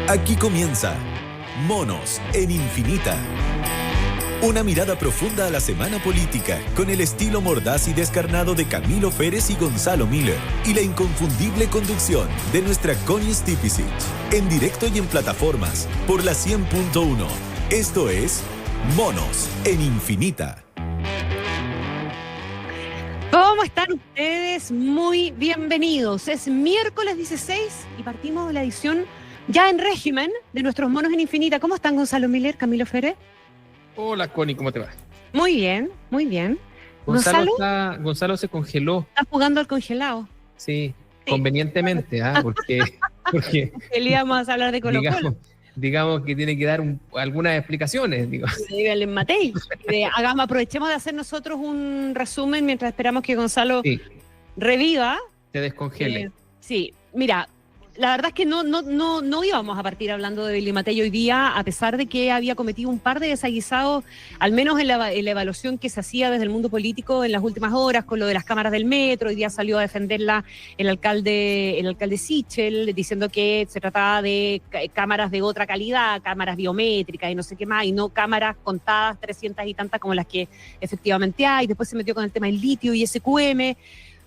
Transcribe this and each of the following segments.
Aquí comienza Monos en Infinita. Una mirada profunda a la semana política con el estilo mordaz y descarnado de Camilo Férez y Gonzalo Miller y la inconfundible conducción de nuestra Connie Stipicic. En directo y en plataformas por la 100.1. Esto es Monos en Infinita. ¿Cómo están ustedes? Muy bienvenidos. Es miércoles 16 y partimos de la edición ya en régimen de nuestros Monos en Infinita. ¿Cómo están Gonzalo Miller, Camilo Férez? Hola, Connie, ¿cómo te va? Muy bien, muy bien. Gonzalo se congeló. Está jugando al congelado. Sí, convenientemente, porque Le íbamos a hablar de Colo-Colo. digamos que tiene que dar algunas explicaciones. De Matei. Aprovechemos de hacer nosotros un resumen mientras esperamos que Gonzalo reviva. Se descongele. Sí, mira, la verdad es que no íbamos a partir hablando de Billy Matei hoy día, a pesar de que había cometido un par de desaguisados, al menos en la evaluación que se hacía desde el mundo político en las últimas horas, con lo de las cámaras del metro. Hoy día salió a defenderla el alcalde Sichel, diciendo que se trataba de cámaras de otra calidad, cámaras biométricas y no sé qué más, y no cámaras contadas 300 y tantas como las que efectivamente hay. Después se metió con el tema del litio y SQM.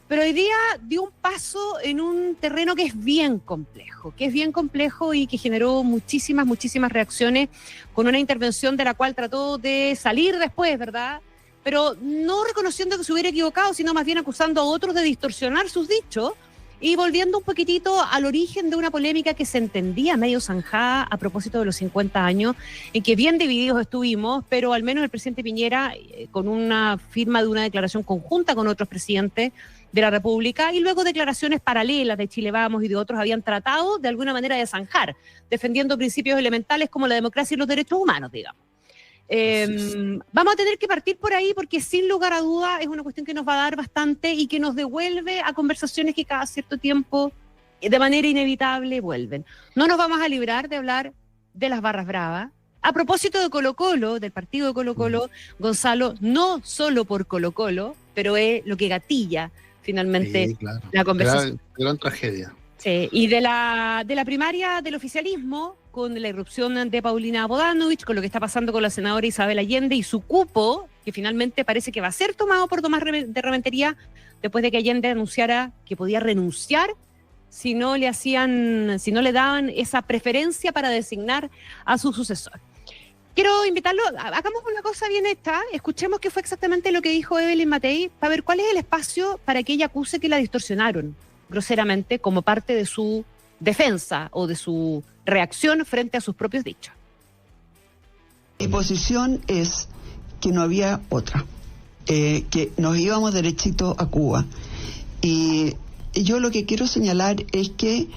Pero hoy día dio un paso en un terreno que es bien complejo y que generó muchísimas reacciones, con una intervención de la cual trató de salir después, ¿verdad? Pero no reconociendo que se hubiera equivocado, sino más bien acusando a otros de distorsionar sus dichos y volviendo un poquitito al origen de una polémica que se entendía medio zanjada a propósito de los 50 años, en que bien divididos estuvimos, pero al menos el presidente Piñera, con una firma de una declaración conjunta con otros presidentes de la República, y luego declaraciones paralelas de Chile Vamos y de otros, habían tratado de alguna manera de zanjar, defendiendo principios elementales como la democracia y los derechos humanos, digamos. Vamos a tener que partir por ahí porque sin lugar a duda es una cuestión que nos va a dar bastante y que nos devuelve a conversaciones que cada cierto tiempo, de manera inevitable, vuelven. No nos vamos a librar de hablar de las barras bravas. A propósito de Colo-Colo, del partido de Colo-Colo, Gonzalo, no solo por Colo-Colo, pero es lo que gatilla finalmente la conversación. Gran tragedia. Sí, y de la primaria del oficialismo, con la irrupción de Paulina Bodanovich, con lo que está pasando con la senadora Isabel Allende y su cupo, que finalmente parece que va a ser tomado por Tomás de Rementería, después de que Allende anunciara que podía renunciar si no le daban esa preferencia para designar a su sucesor. Quiero invitarlo, hagamos una cosa bien hecha, escuchemos qué fue exactamente lo que dijo Evelyn Matei, para ver cuál es el espacio para que ella acuse que la distorsionaron groseramente como parte de su defensa o de su reacción frente a sus propios dichos. Mi posición es que no había otra, que nos íbamos derechito a Cuba. Y yo lo que quiero señalar es que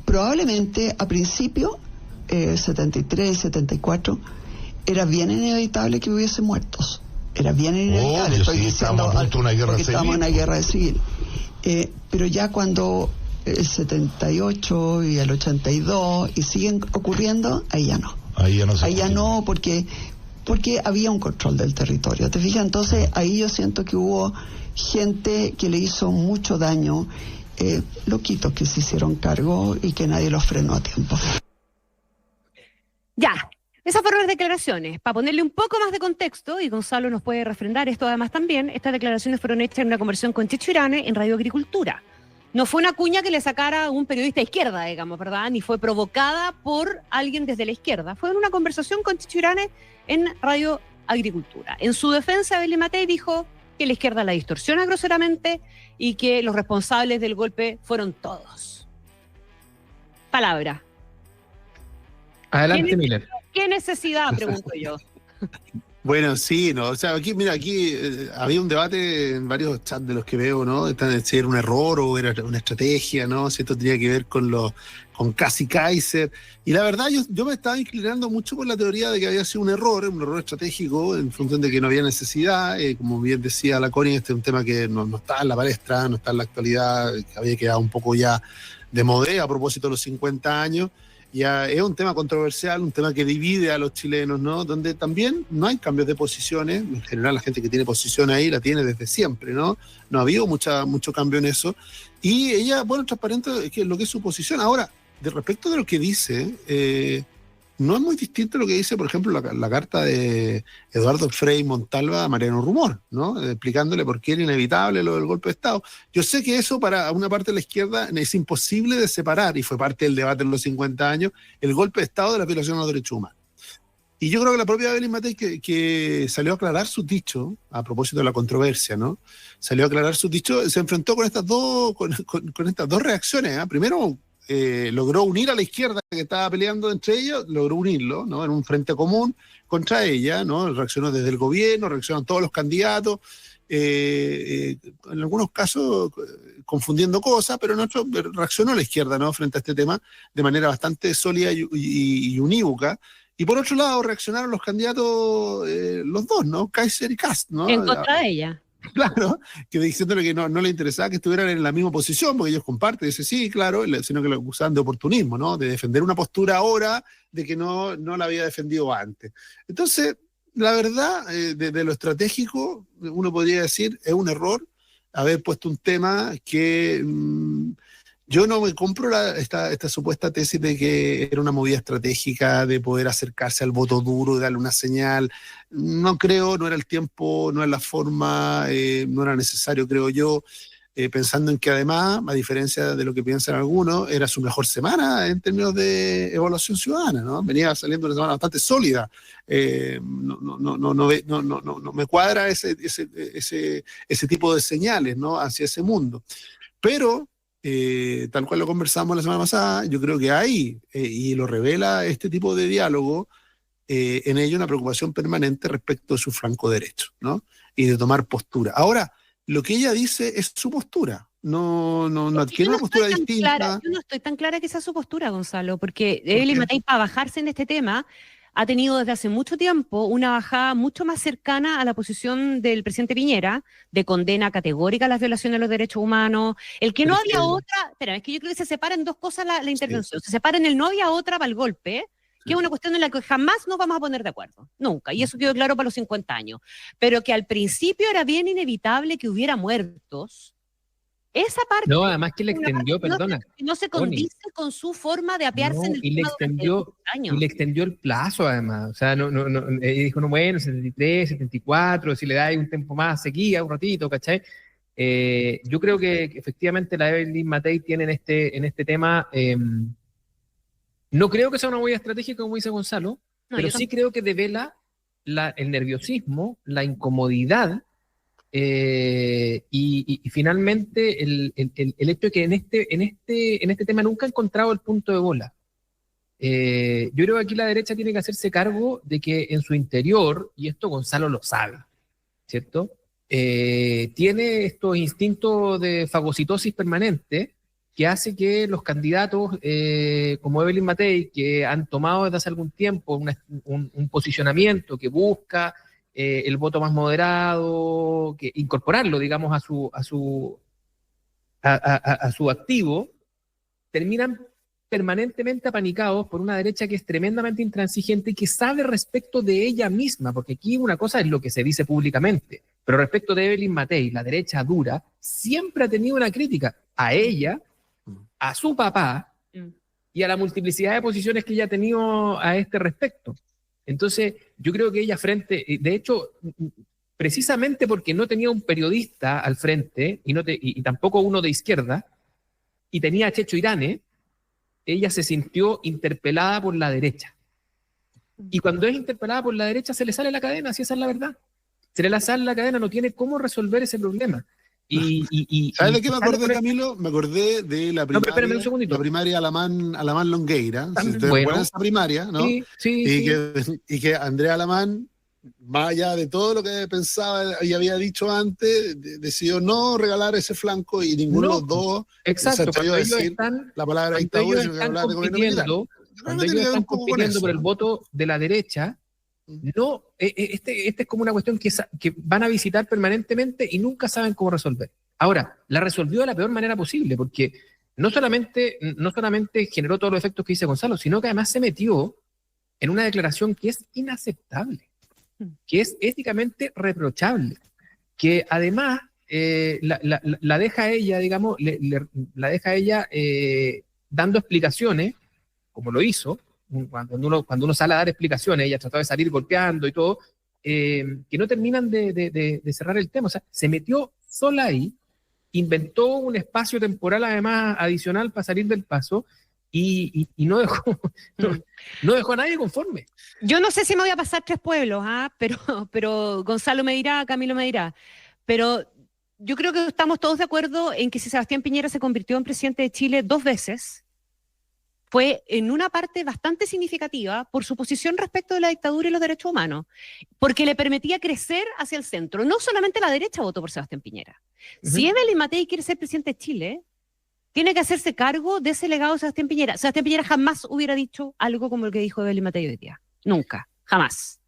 probablemente a principio 73, 74, era bien inevitable que hubiese muertos. Era bien inevitable. Estoy diciendo, estamos a una guerra civil. Estamos en una guerra civil. Pero ya cuando el 78 y el 82 y siguen ocurriendo, ahí ya no. Ahí ya no, porque había un control del territorio. ¿Te fijas? Entonces ahí yo siento que hubo gente que le hizo mucho daño, loquitos que se hicieron cargo y que nadie los frenó a tiempo. Ya, esas fueron las declaraciones. Para ponerle un poco más de contexto, y Gonzalo nos puede refrendar esto además también, estas declaraciones fueron hechas en una conversación con Checho Irane en Radio Agricultura. No fue una cuña que le sacara un periodista de izquierda, digamos, ¿verdad? Ni fue provocada por alguien desde la izquierda. Fue en una conversación con Checho Irane en Radio Agricultura. En su defensa, Evelyn Matei dijo que la izquierda la distorsiona groseramente y que los responsables del golpe fueron todos. Palabra. Adelante, Miller. ¿Qué necesidad? Pregunto yo. Bueno, sí, no, o sea, aquí había un debate en varios chats de los que veo, ¿no? Si era un error o era una estrategia, ¿no? Si esto tenía que ver con Casi Kaiser. Y la verdad, yo me estaba inclinando mucho por la teoría de que había sido un error estratégico, en función de que no había necesidad. Como bien decía la Connie, este es un tema que no está en la palestra, no está en la actualidad, que había quedado un poco ya de modé a propósito de los 50 años. Ya es un tema controversial, un tema que divide a los chilenos, ¿no? Donde también no hay cambios de posiciones. En general, la gente que tiene posición ahí la tiene desde siempre, ¿no? No ha habido mucho cambio en eso. Y ella, bueno, transparente es lo que es su posición. Ahora, respecto de lo que dice, no es muy distinto a lo que dice, por ejemplo, la carta de Eduardo Frei Montalva a Mariano Rumor, ¿no? Explicándole por qué era inevitable lo del golpe de Estado. Yo sé que eso para una parte de la izquierda es imposible de separar, y fue parte del debate en los 50 años, el golpe de Estado de la violación a los derechos humanos. Y yo creo que la propia Evelyn Matei, que salió a aclarar su dicho, a propósito de la controversia, ¿no? Salió a aclarar su dicho, se enfrentó con estas dos reacciones, ¿eh? Primero, logró unir a la izquierda que estaba peleando entre ellos, logró unirlo, ¿no? En un frente común contra ella, ¿no? Reaccionó desde el gobierno, reaccionaron todos los candidatos, en algunos casos confundiendo cosas, pero en otros reaccionó la izquierda, ¿no? Frente a este tema de manera bastante sólida y unívoca. Y por otro lado, reaccionaron los candidatos, los dos, ¿no? Kaiser y Kast, ¿no? En contra de ella. Claro, que diciéndole que no le interesaba que estuvieran en la misma posición, porque ellos comparten, dice sí, claro, sino que lo acusaban de oportunismo, ¿no? De defender una postura ahora de que no la había defendido antes. Entonces, la verdad, de lo estratégico, uno podría decir, es un error haber puesto un tema que... yo no me compro esta supuesta tesis de que era una movida estratégica de poder acercarse al voto duro y darle una señal. No creo, no era el tiempo, no era la forma, no era necesario, creo yo, pensando en que además, a diferencia de lo que piensan algunos, era su mejor semana en términos de evaluación ciudadana, ¿no? Venía saliendo una semana bastante sólida. No me cuadra ese tipo de señales, ¿no? Hacia ese mundo. Pero... tal cual lo conversamos la semana pasada, yo creo que hay, y lo revela este tipo de diálogo, en ello una preocupación permanente respecto de su flanco derecho, ¿no? Y de tomar postura. Ahora, lo que ella dice es su postura, no adquiere una postura distinta. Yo no estoy tan clara que sea su postura, Gonzalo, porque Evelyn Matei, para bajarse en este tema, ha tenido desde hace mucho tiempo una bajada mucho más cercana a la posición del presidente Piñera, de condena categórica a las violaciones de los derechos humanos. El que no había otra, espera, es que yo creo que se separan dos cosas la intervención. Se separa en el no había otra para el golpe, que es una cuestión en la que jamás nos vamos a poner de acuerdo, nunca, y eso quedó claro para los 50 años. Pero que al principio era bien inevitable que hubiera muertos. Esa parte... No, además que le extendió, perdona. No se condice con su forma de apearse en el y le extendió el plazo, además. O sea, dijo, no, bueno, 73, 74, si le da ahí un tiempo más, seguía un ratito, ¿cachai? Yo creo que efectivamente la Evelyn Matei tiene en este tema, no creo que sea una huella estratégica, como dice Gonzalo, pero sí creo que devela el nerviosismo, la incomodidad, y finalmente el hecho de que en este tema nunca ha encontrado el punto de bola. Yo creo que aquí la derecha tiene que hacerse cargo de que en su interior, y esto Gonzalo lo sabe, ¿cierto? Tiene estos instintos de fagocitosis permanente que hace que los candidatos como Evelyn Matei, que han tomado desde hace algún tiempo un posicionamiento que busca el voto más moderado, que incorporarlo, digamos, a su activo, terminan permanentemente apanicados por una derecha que es tremendamente intransigente y que sabe respecto de ella misma, porque aquí una cosa es lo que se dice públicamente, pero respecto de Evelyn Matei, la derecha dura, siempre ha tenido una crítica a ella, a su papá y a la multiplicidad de posiciones que ella ha tenido a este respecto. Entonces, yo creo que ella de hecho, precisamente porque no tenía un periodista al frente y tampoco uno de izquierda, y tenía a Checho Irane, ella se sintió interpelada por la derecha. Y cuando es interpelada por la derecha, se le sale la cadena, si esa es la verdad. Se le sale la cadena, no tiene cómo resolver ese problema. ¿Sabes de qué me acordé, Camilo? Me acordé de la primaria Alamán Longueira. ¿Te recuerdas esa primaria, no? Sí. Y que Andrea Alamán, más allá de todo lo que pensaba y había dicho antes, decidió no regalar ese flanco y ninguno de los dos se atrevió a decir la palabra dictadura, sino que hablar de gobierno militar. Cuando ellos están compitiendo por el voto de la derecha, no, este es como una cuestión que van a visitar permanentemente y nunca saben cómo resolver. Ahora, la resolvió de la peor manera posible, porque no solamente generó todos los efectos que dice Gonzalo, sino que además se metió en una declaración que es inaceptable, que es éticamente reprochable, que además la deja ella, digamos, la deja ella dando explicaciones, como lo hizo, cuando uno sale a dar explicaciones, ella trató de salir golpeando y todo, que no terminan de cerrar el tema. O sea, se metió sola ahí, inventó un espacio temporal además adicional para salir del paso y no dejó a nadie conforme. Yo no sé si me voy a pasar 3 pueblos, pero Gonzalo me dirá, Camilo me dirá, pero yo creo que estamos todos de acuerdo en que si Sebastián Piñera se convirtió en presidente de Chile 2 veces, fue en una parte bastante significativa por su posición respecto de la dictadura y los derechos humanos, porque le permitía crecer hacia el centro. No solamente la derecha votó por Sebastián Piñera. Si Evelyn Matei quiere ser presidente de Chile, tiene que hacerse cargo de ese legado de Sebastián Piñera. Sebastián Piñera jamás hubiera dicho algo como el que dijo Evelyn Matei hoy día. Nunca, jamás.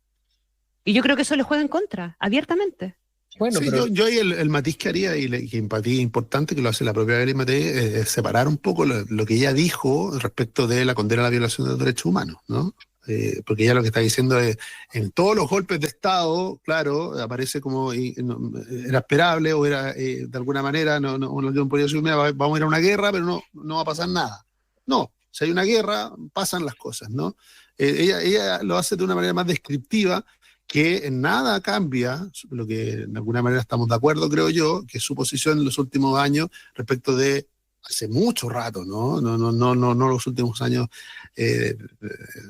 Y yo creo que eso le juega en contra, abiertamente. Bueno, sí, pero yo ahí el matiz que haría, y que empatía importante, que lo hace la propia Evelyn Matei, es separar un poco lo que ella dijo respecto de la condena a la violación de los derechos humanos, ¿no? Porque ella lo que está diciendo es, en todos los golpes de Estado, claro, aparece como era esperable o era de alguna manera, no podría decir, mira, vamos a ir a una guerra, pero no va a pasar nada. No, si hay una guerra, pasan las cosas, ¿no? Ella lo hace de una manera más descriptiva, que en nada cambia, lo que de alguna manera estamos de acuerdo, creo yo, que su posición en los últimos años respecto de hace mucho rato, no los últimos años,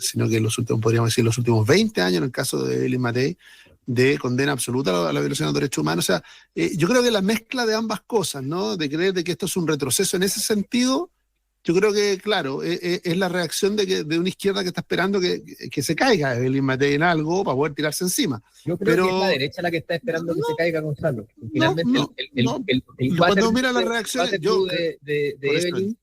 sino que podríamos decir los últimos 20 años en el caso de Evelyn Matei, de condena absoluta a la violación de los derechos humanos. O sea, yo creo que la mezcla de ambas cosas, ¿no? De creer de que esto es un retroceso en ese sentido, yo creo que, claro, es la reacción de una izquierda que está esperando que se caiga Evelyn Matei en algo para poder tirarse encima. Yo creo que es la derecha la que está esperando que se caiga Gonzalo. Finalmente, cuando mira las reacciones de Evelyn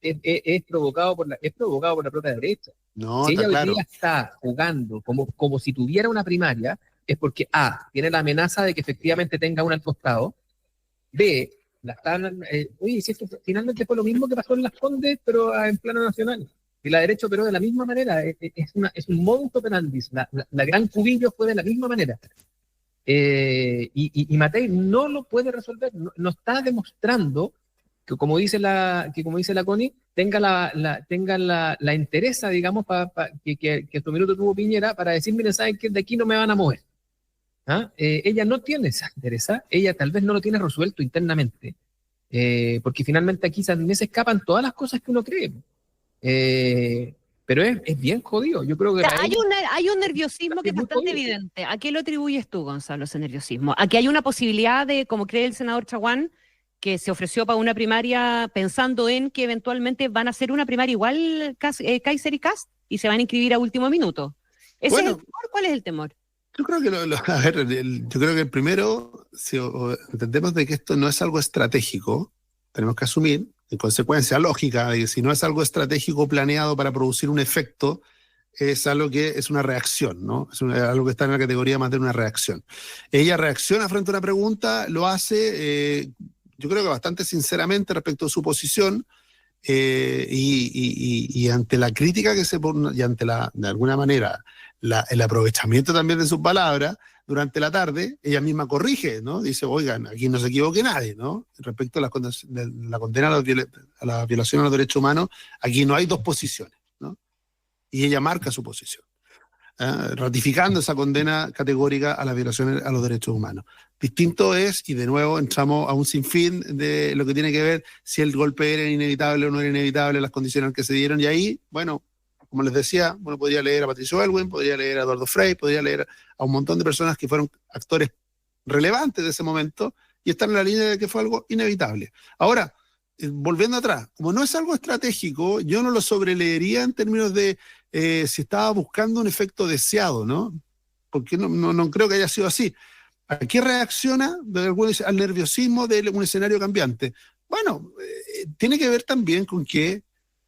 es provocado por la propia derecha. No, si ella claro. hoy día está jugando como si tuviera una primaria, es porque A, tiene la amenaza de que efectivamente tenga una al costado, B, oye, si esto finalmente fue lo mismo que pasó en Las Condes, pero en plano nacional. Y la derecha operó de la misma manera. Es un modus operandi. La gran Cubillo fue de la misma manera. Y Matei no lo puede resolver. No está demostrando que, como dice la Connie, tenga la entereza, digamos, que su minuto tuvo Piñera para decir, miren, ¿saben qué? De aquí no me van a mover. Ella no tiene esa interesa, ella tal vez no lo tiene resuelto internamente, porque finalmente aquí también se escapan todas las cosas que uno cree, pero es bien jodido. Yo creo que hay un nerviosismo que es bastante evidente. ¿A qué lo atribuyes tú, Gonzalo, ese nerviosismo? ¿A que hay una posibilidad de, como cree el senador Chaguán, que se ofreció para una primaria pensando en que eventualmente van a hacer una primaria igual Kaiser y Kast y se van a inscribir a último minuto? ¿Ese es el temor? ¿Cuál es el temor? Yo creo que yo creo que el primero, si entendemos de que esto no es algo estratégico, tenemos que asumir, en consecuencia lógica, de que si no es algo estratégico planeado para producir un efecto, es algo que es una reacción, ¿no? Algo que está en la categoría más de una reacción. Ella reacciona frente a una pregunta, lo hace, yo creo que bastante sinceramente respecto a su posición, y ante la crítica que se pone, y ante de alguna manera, el aprovechamiento también de sus palabras, durante la tarde, ella misma corrige, ¿no? Dice, oigan, aquí no se equivoque nadie, ¿no? Respecto a la condena a la violación a los derechos humanos, aquí no hay dos posiciones, ¿no? Y ella marca su posición, ratificando esa condena categórica a la violación a los derechos humanos. Distinto es, y de nuevo entramos a un sinfín de lo que tiene que ver si el golpe era inevitable o no era inevitable, las condiciones en que se dieron, y ahí, bueno, como les decía, uno podría leer a Patricio Aylwin, podría leer a Eduardo Frei, podría leer a un montón de personas que fueron actores relevantes de ese momento y están en la línea de que fue algo inevitable. Ahora, volviendo atrás, como no es algo estratégico, yo no lo sobreleería en términos de si estaba buscando un efecto deseado, ¿no? Porque no creo que haya sido así. ¿A qué reacciona? Al nerviosismo de un escenario cambiante. Bueno, tiene que ver también con que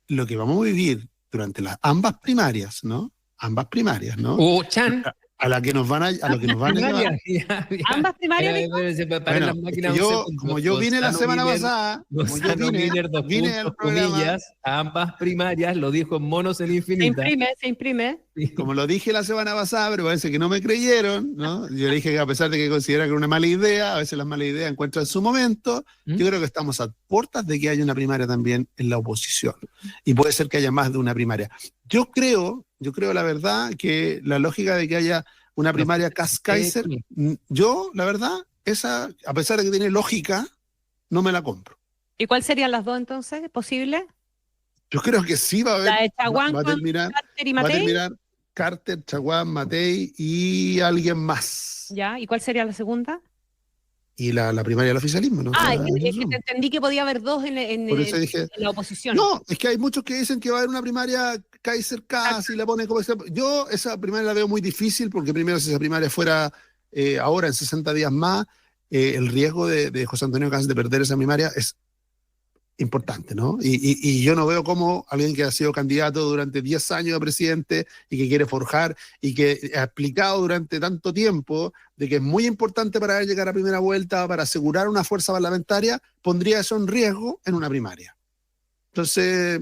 lo que vamos a vivir durante ambas primarias, ¿no? Ambas primarias, ¿no? Chan. a lo que nos van a llevar. Ambas primarias. Como yo vine la semana pasada, vine al programa, ambas primarias, lo dijo en Monos en Infinita. Se imprime. Como lo dije la semana pasada, pero parece que no me creyeron, ¿no? Yo le dije que a pesar de que considera que era una mala idea, a veces las malas ideas encuentran su momento, yo creo que estamos a puertas de que haya una primaria también en la oposición. Y puede ser que haya más de una primaria. Yo creo la verdad que la lógica de que haya una primaria Kass-Kaiser, yo la verdad, esa, a pesar de que tiene lógica, no me la compro. ¿Y cuáles serían las dos entonces posibles? Yo creo que sí va a haber. La de Chaguán va a terminar, Carter y va a Matei. terminar Carter, Chaguán, Matei y alguien más. Ya, ¿y cuál sería la segunda? Y la primaria del oficialismo, ¿no? Es que te entendí que podía haber dos en la oposición. No, es que hay muchos que dicen que va a haber una primaria Kaiser-Kass y la ponen como... Yo esa primaria la veo muy difícil porque primero si esa primaria fuera ahora en 60 días más, el riesgo de José Antonio Kass de perder esa primaria es importante, ¿no? Y yo no veo cómo alguien que ha sido candidato durante 10 años a presidente y que quiere forjar y que ha explicado durante tanto tiempo de que es muy importante para él llegar a primera vuelta, para asegurar una fuerza parlamentaria, pondría eso en riesgo en una primaria. Entonces,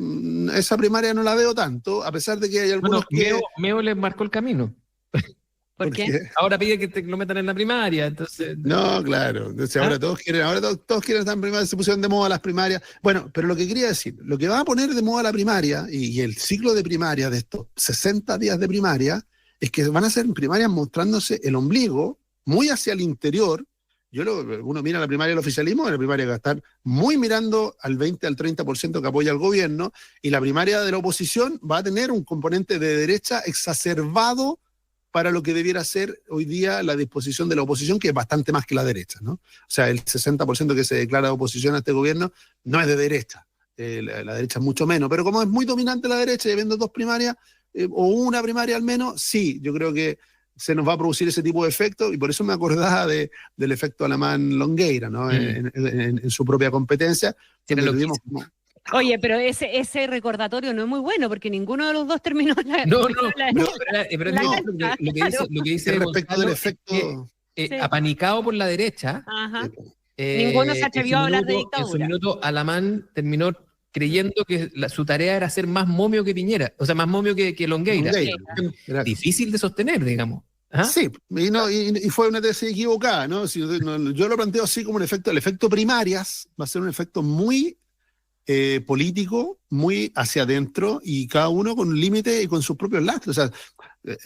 esa primaria no la veo tanto, a pesar de que hay algunos que... Meo les marcó el camino. ¿Por qué? Ahora pide que lo metan en la primaria, entonces... No, claro. Entonces, ahora todos quieren estar en primaria, se pusieron de moda las primarias. Bueno, pero lo que quería decir, lo que va a poner de moda la primaria y el ciclo de primaria de estos 60 días de primaria es que van a ser primarias mostrándose el ombligo muy hacia el interior. Uno mira la primaria del oficialismo, la primaria va a estar muy mirando al 20 al 30% que apoya al gobierno, y la primaria de la oposición va a tener un componente de derecha exacerbado para lo que debiera ser hoy día la disposición de la oposición, que es bastante más que la derecha, ¿no? O sea, el 60% que se declara de oposición a este gobierno no es de derecha, la derecha es mucho menos, pero como es muy dominante la derecha y habiendo dos primarias, o una primaria al menos, sí, yo creo que se nos va a producir ese tipo de efecto, y por eso me acordaba del efecto Alamán-Longueira, ¿no? En su propia competencia. Oye, pero ese recordatorio no es muy bueno porque ninguno de los dos terminó la... Lo que dice respecto del efecto... apanicado por la derecha. Ajá. Ninguno se atrevió a hablar de dictadura. En su minuto, Alamán terminó creyendo que su tarea era ser más momio que Piñera, o sea, más momio que Longueira. Difícil de sostener, digamos. ¿Ah? Sí, y fue una tesis equivocada, ¿no? Yo lo planteo así como el efecto primarias va a ser un efecto muy político, muy hacia adentro, y cada uno con un límite y con sus propios lastres. O sea,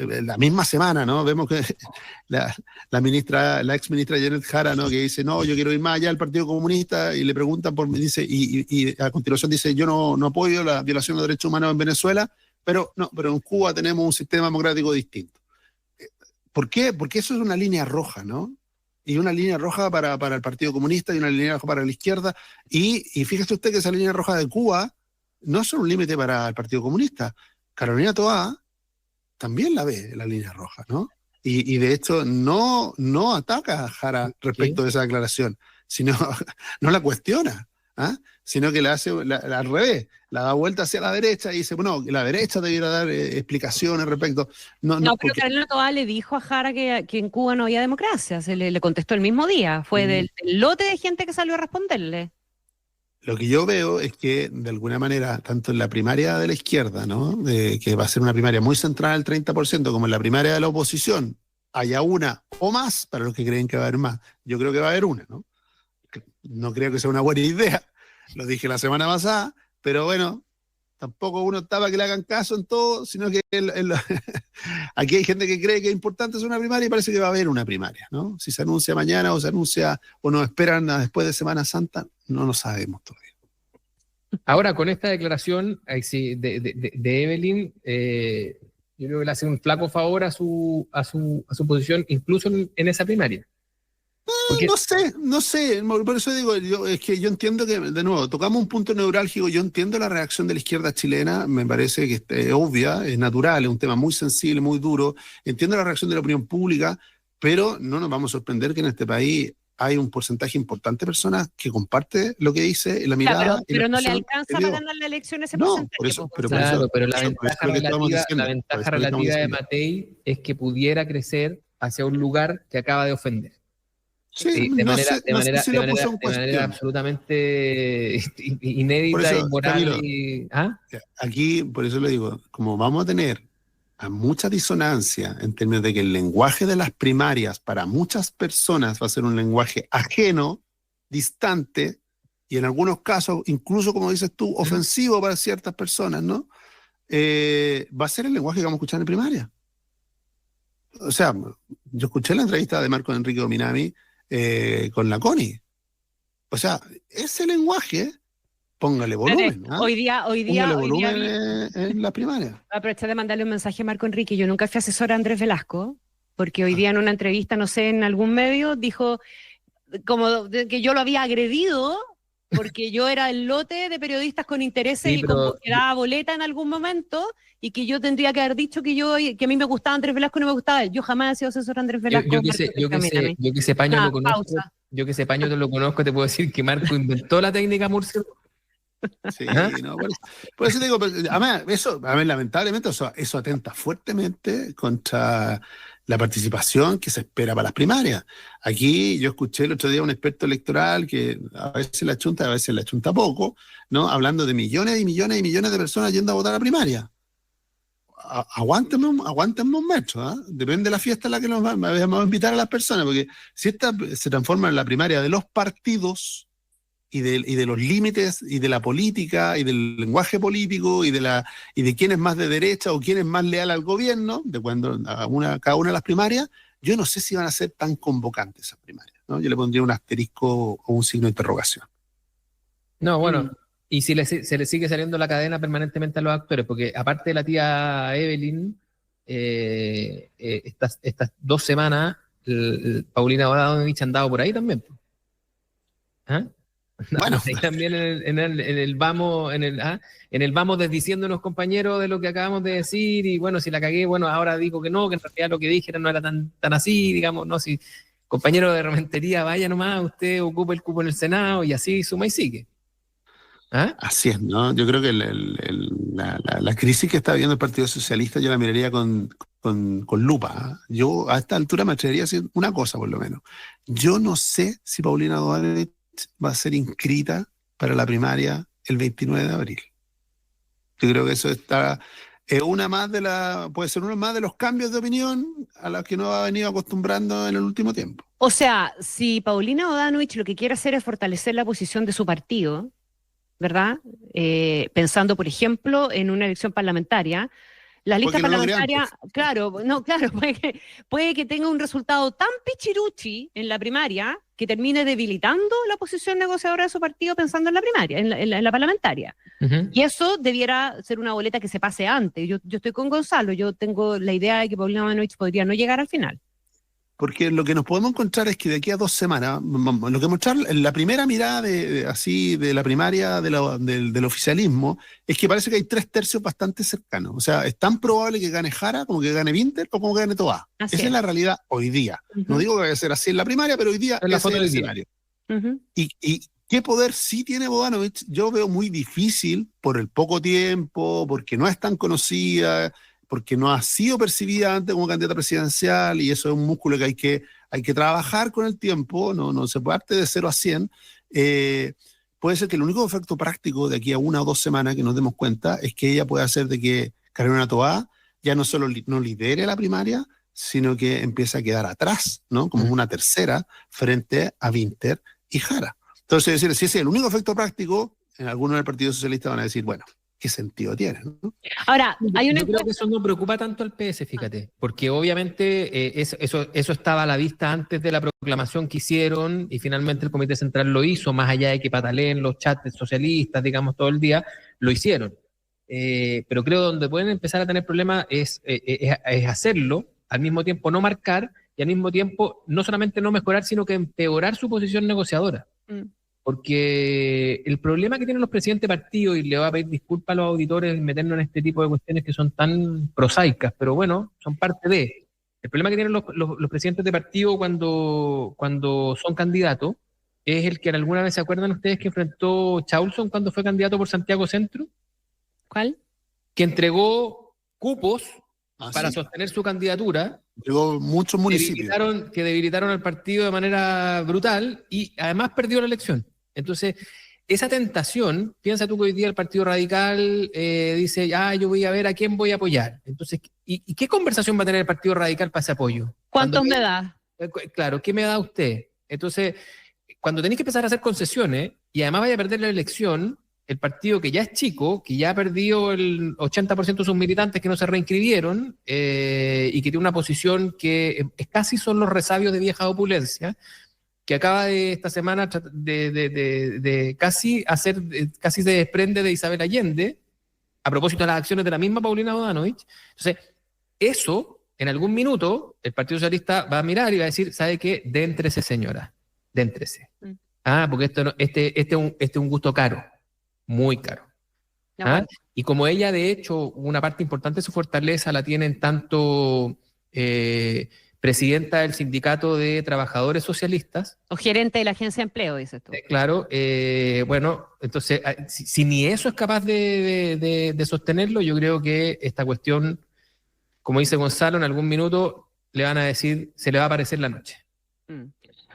la misma semana, ¿no? Vemos que la ex ministra Janet Jara, ¿no? Que dice, no, yo quiero ir más allá del Partido Comunista, y le preguntan dice, y a continuación dice, yo no apoyo la violación de los derechos humanos en Venezuela, pero en Cuba tenemos un sistema democrático distinto. ¿Por qué? Porque eso es una línea roja, ¿no? Y una línea roja para el Partido Comunista y una línea roja para la izquierda. Y fíjese usted que esa línea roja de Cuba no es un límite para el Partido Comunista. Carolina Toá también la ve, la línea roja, ¿no? Y de hecho no ataca a Jara respecto de esa declaración, sino no la cuestiona, sino que la hace al revés, la da vuelta hacia la derecha y dice, bueno, la derecha debiera dar explicaciones respecto... No, pero Carolina Toá le dijo a Jara que en Cuba no había democracia, se le contestó el mismo día, fue del lote de gente que salió a responderle. Lo que yo veo es que, de alguna manera, tanto en la primaria de la izquierda, ¿no? Que va a ser una primaria muy centrada al 30%, como en la primaria de la oposición, haya una o más, para los que creen que va a haber más. Yo creo que va a haber una, ¿no? No creo que sea una buena idea, lo dije la semana pasada, pero bueno, tampoco uno está para que le hagan caso en todo, sino que aquí hay gente que cree que es importante hacer una primaria y parece que va a haber una primaria, ¿no? Si se anuncia mañana o se anuncia o nos esperan después de Semana Santa, no lo sabemos todavía. Ahora, con esta declaración de Evelyn, yo creo que le hace un flaco favor a su posición, incluso en esa primaria. No sé, por eso digo, es que yo entiendo que, de nuevo, tocamos un punto neurálgico. Yo entiendo la reacción de la izquierda chilena, me parece que es obvia, es natural, es un tema muy sensible, muy duro. Entiendo la reacción de la opinión pública, pero no nos vamos a sorprender que en este país hay un porcentaje importante de personas que comparte lo que dice, la mirada. Claro, pero no le alcanza para ganar la elección ese porcentaje. Por eso, pero la ventaja relativa de Matei es que pudiera crecer hacia un lugar que acaba de ofender. Sí, de manera absolutamente inédita y moral. Camilo, aquí, por eso le digo, como vamos a tener mucha disonancia en términos de que el lenguaje de las primarias para muchas personas va a ser un lenguaje ajeno, distante, y en algunos casos, incluso como dices tú, ofensivo para ciertas personas, ¿no? Va a ser el lenguaje que vamos a escuchar en primaria. O sea, yo escuché la entrevista de Marco Enrique Dominami con la Connie. O sea, ese lenguaje, póngale volumen. Hoy día en la primaria. Aprovechar de mandarle un mensaje a Marco Enrique. Yo nunca fui asesora de Andrés Velasco, porque hoy día en una entrevista, no sé, en algún medio, dijo como que yo lo había agredido porque yo era el lote de periodistas con intereses y como que daba boleta en algún momento, y que yo tendría que haber dicho que a mí me gustaba Andrés Velasco y no me gustaba él. Yo jamás he sido asesora de Andrés Velasco. Yo que ese paño lo conozco. Yo que ese paño te lo conozco, te puedo decir que Marco inventó la técnica Murcia. Sí, no, por eso digo, además, lamentablemente eso atenta fuertemente contra la participación que se espera para las primarias. Aquí yo escuché el otro día a un experto electoral que a veces la chunta, a veces la chunta poco, ¿no? Hablando de millones y millones y millones de personas yendo a votar a la primaria. Aguántenme un metro, ¿eh? Depende de la fiesta en la que nos vamos a invitar a las personas, porque si esta se transforma en la primaria de los partidos y de los límites y de la política y del lenguaje político y de quién es más de derecha o quién es más leal al gobierno, de cuando cada una de las primarias, yo no sé si van a ser tan convocantes esas primarias, ¿no? Yo le pondría un asterisco o un signo de interrogación. No, bueno, y si se le sigue saliendo la cadena permanentemente a los actores, porque aparte de la tía Evelyn, estas 2 semanas, Paulina Bodanovich ha andado por ahí también. ¿Ah? Bueno, y también en el vamos desdiciéndonos, compañeros, de lo que acabamos de decir, y bueno, si la cagué, bueno, ahora digo que no, que en realidad lo que dije no era tan así, digamos, no, si compañero de Rementería, vaya nomás, usted ocupa el cupo en el Senado, y así suma y sigue. ¿Ah? Así es, ¿no? Yo creo que la crisis que está viviendo el Partido Socialista yo la miraría con lupa. Yo a esta altura me atrevería a decir una cosa, por lo menos. Yo no sé si Paulina Bodanovich va a ser inscrita para la primaria el 29 de abril. Yo creo que eso puede ser uno más de los cambios de opinión a los que nos ha venido acostumbrando en el último tiempo. O sea, si Paulina Bodanovich lo que quiere hacer es fortalecer la posición de su partido, ¿verdad? Pensando, por ejemplo, en una elección parlamentaria. Las listas parlamentarias, puede que tenga un resultado tan pichiruchi en la primaria que termine debilitando la posición negociadora de su partido pensando en la primaria, en la parlamentaria. Uh-huh. Y eso debiera ser una boleta que se pase antes. Yo estoy con Gonzalo, yo tengo la idea de que Paulina Bodanovich podría no llegar al final. Porque lo que nos podemos encontrar es que de aquí a 2 semanas, lo que mostrar la primera mirada de la primaria del oficialismo es que parece que hay 3/3 bastante cercanos. O sea, es tan probable que gane Jara como que gane Winter o como que gane Tobá. Esa es la realidad hoy día. Uh-huh. No digo que vaya a ser así en la primaria, pero hoy día es el escenario. Uh-huh. Y ¿qué poder sí tiene Bodanovich? Yo veo muy difícil por el poco tiempo, porque no es tan conocida, porque no ha sido percibida antes como candidata presidencial, y eso es un músculo que hay que trabajar con el tiempo, no se parte de 0 a 100. Puede ser que el único efecto práctico de aquí a 1 o 2 semanas que nos demos cuenta es que ella puede hacer de que Carolina Tobá ya no solo no lidere la primaria, sino que empiece a quedar atrás, ¿no? Como una tercera frente a Winter y Jara. Entonces, si ese es el único efecto práctico, en algunos del Partido Socialista van a decir, bueno, ¿qué sentido tiene? ¿No? Ahora, yo creo que eso no preocupa tanto al PS, fíjate, porque obviamente eso estaba a la vista antes de la proclamación que hicieron, y finalmente el Comité Central lo hizo, más allá de que pataleen los chats socialistas, digamos, todo el día, lo hicieron. Pero creo que donde pueden empezar a tener problemas es hacerlo, al mismo tiempo no marcar, y al mismo tiempo no solamente no mejorar, sino que empeorar su posición negociadora. Porque el problema que tienen los presidentes de partido, y le voy a pedir disculpas a los auditores de meternos en este tipo de cuestiones que son tan prosaicas, pero bueno, son parte de, El problema que tienen los presidentes de partido cuando son candidatos es el que alguna vez se acuerdan ustedes que enfrentó Chaulson cuando fue candidato por Santiago Centro. ¿Cuál? Que entregó cupos para sí. sostener su candidatura. Llegó muchos municipios. Que debilitaron al partido de manera brutal y además perdió la elección. Entonces, esa tentación, piensa tú que hoy día el Partido Radical dice, yo voy a ver a quién voy a apoyar. Entonces, ¿y qué conversación va a tener el Partido Radical para ese apoyo? ¿Cuántos me da? Claro, ¿qué me da usted? Entonces, cuando tenéis que empezar a hacer concesiones y además vaya a perder la elección, el partido que ya es chico, que ya ha perdido el 80% de sus militantes que no se reinscribieron y que tiene una posición que es casi son los resabios de vieja opulencia, que acaba de esta semana de casi se desprende de Isabel Allende, a propósito de las acciones de la misma Paulina Bodanovich. Entonces, eso, en algún minuto, el Partido Socialista va a mirar y va a decir, ¿sabe qué? Déntrese, señora, déntrese. Porque este es un gusto caro, muy caro. Y como ella, de hecho, una parte importante de su fortaleza la tiene en tanto presidenta del Sindicato de Trabajadores Socialistas. O gerente de la Agencia de Empleo, dices tú. Claro, bueno, entonces, si ni eso es capaz de sostenerlo, yo creo que esta cuestión, como dice Gonzalo, en algún minuto le van a decir, se le va a aparecer la noche.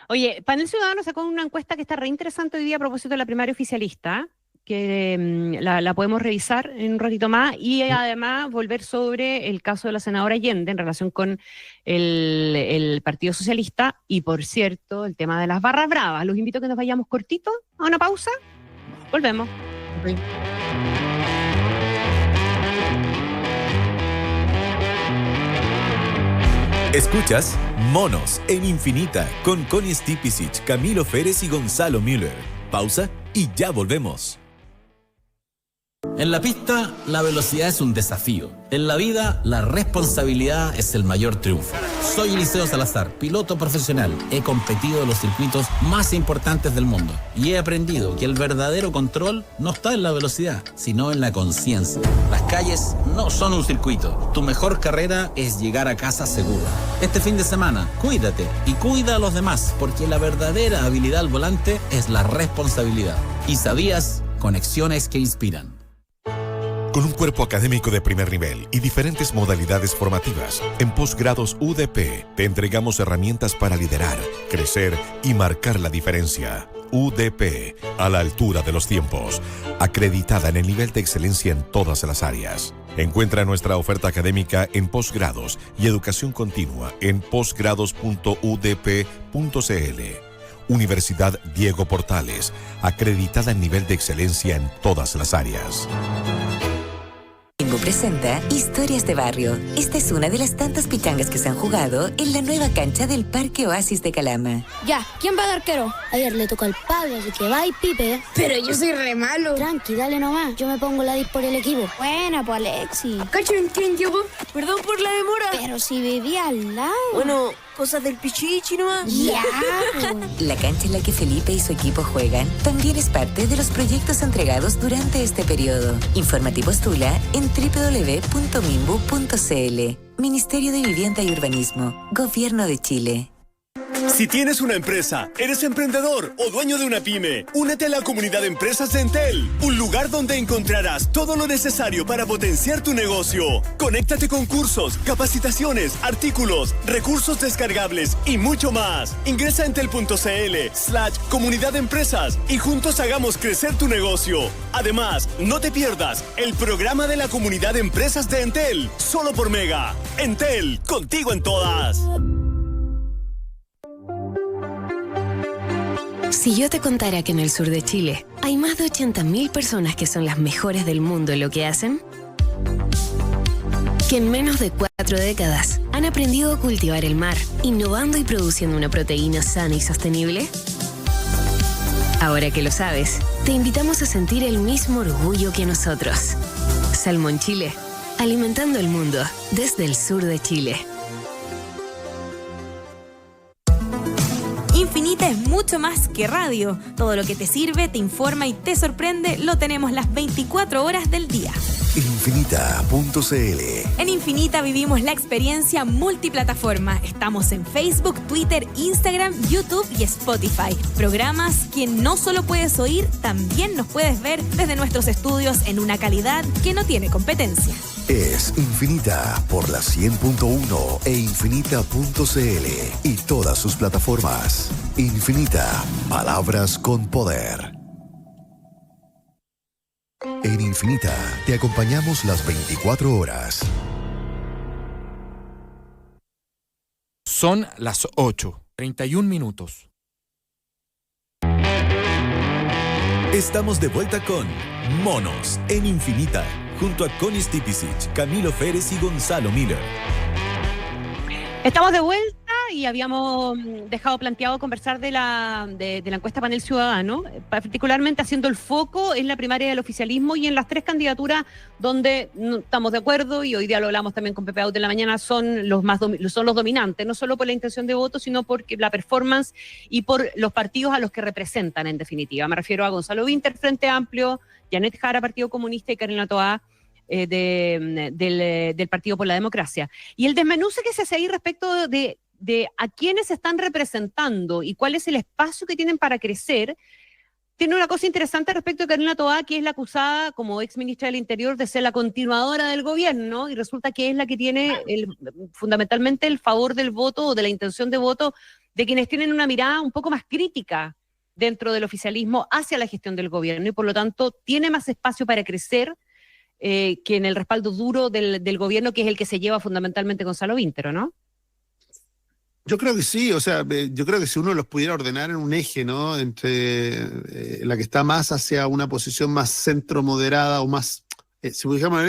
Oye, Panel Ciudadano sacó una encuesta que está re interesante hoy día a propósito de la primaria oficialista, que la podemos revisar en un ratito más, y además volver sobre el caso de la senadora Allende en relación con el Partido Socialista y, por cierto, el tema de las barras bravas. Los invito a que nos vayamos cortito a una pausa. Volvemos. Okay. Escuchas Monos en Infinita con Connie Stipicic, Camilo Férez y Gonzalo Müller. Pausa y ya volvemos. En la pista, la velocidad es un desafío. En la vida, la responsabilidad es el mayor triunfo. Soy Eliseo Salazar, piloto profesional. He competido en los circuitos más importantes del mundo y he aprendido que el verdadero control no está en la velocidad, sino en la conciencia. Las calles no son un circuito. Tu mejor carrera es llegar a casa segura. Este fin de semana, cuídate y cuida a los demás, porque la verdadera habilidad al volante es la responsabilidad. ¿Y sabías? Conexiones que inspiran. Con un cuerpo académico de primer nivel y diferentes modalidades formativas, en Posgrados UDP te entregamos herramientas para liderar, crecer y marcar la diferencia. UDP, a la altura de los tiempos, acreditada en el nivel de excelencia en todas las áreas. Encuentra nuestra oferta académica en posgrados y educación continua en posgrados.udp.cl. Universidad Diego Portales, acreditada en nivel de excelencia en todas las áreas. Presenta Historias de Barrio. Esta es una de las tantas pichangas que se han jugado en la nueva cancha del Parque Oasis de Calama. Ya, ¿quién va de arquero? Ayer le tocó al Pablo, así que va y Pipe. Pero yo soy re malo. Tranqui, dale nomás. Yo me pongo la 10 por el equipo. Buena, pues Alexi. ¿Cacho quién llevo? Perdón por la demora. Pero si vivía al lado. Bueno, cosas del pichichi nomás. Ya. La cancha en la que Felipe y su equipo juegan también es parte de los proyectos entregados durante este periodo. Infórmate y postula en www.minbu.cl. Ministerio de Vivienda y Urbanismo. Gobierno de Chile. Si tienes una empresa, eres emprendedor o dueño de una pyme, únete a la comunidad de empresas de Entel, un lugar donde encontrarás todo lo necesario para potenciar tu negocio. Conéctate con cursos, capacitaciones, artículos, recursos descargables y mucho más. Ingresa a entel.cl/comunidad de empresas y juntos hagamos crecer tu negocio. Además, no te pierdas el programa de la comunidad de empresas de Entel, solo por Mega. Entel, contigo en todas. Si yo te contara que en el sur de Chile hay más de 80.000 personas que son las mejores del mundo en lo que hacen, que en menos de 4 décadas han aprendido a cultivar el mar, innovando y produciendo una proteína sana y sostenible. Ahora que lo sabes, te invitamos a sentir el mismo orgullo que nosotros. Salmón Chile, alimentando el mundo desde el sur de Chile. Infinita es mucho más que radio. Todo lo que te sirve, te informa y te sorprende lo tenemos las 24 horas del día. Infinita.cl. En Infinita vivimos la experiencia multiplataforma. Estamos en Facebook, Twitter, Instagram, YouTube y Spotify. Programas que no solo puedes oír, también nos puedes ver desde nuestros estudios en una calidad que no tiene competencia. Es Infinita por la 100.1 e Infinita.cl y todas sus plataformas. Infinita, palabras con poder. En Infinita te acompañamos las 24 horas. Son las 8:31. Estamos de vuelta con Monos en Infinita, junto a Connie Stipicic, Camilo Férez y Gonzalo Miller. Estamos de vuelta y habíamos dejado planteado conversar de la encuesta Panel Ciudadano, particularmente haciendo el foco en la primaria del oficialismo y en las 3 candidaturas donde no estamos de acuerdo, y hoy día lo hablamos también con Pepe Out de la mañana, son los dominantes, no solo por la intención de voto, sino por la performance y por los partidos a los que representan, en definitiva. Me refiero a Gonzalo Winter, Frente Amplio, Janet Jara, Partido Comunista, y Karina Toá, del Partido por la Democracia. Y el desmenuce que se hace ahí respecto de a quiénes se están representando y cuál es el espacio que tienen para crecer, tiene una cosa interesante respecto de Karina Toá, que es la acusada como ex ministra del Interior de ser la continuadora del gobierno, y resulta que es la que tiene fundamentalmente el favor del voto o de la intención de voto de quienes tienen una mirada un poco más crítica dentro del oficialismo hacia la gestión del gobierno, y por lo tanto tiene más espacio para crecer que en el respaldo duro del gobierno, que es el que se lleva fundamentalmente Gonzalo Winter, ¿no? Yo creo que sí, o sea, yo creo que si uno los pudiera ordenar en un eje, ¿no? Entre la que está más hacia una posición más centro-moderada o más, si pudiéramos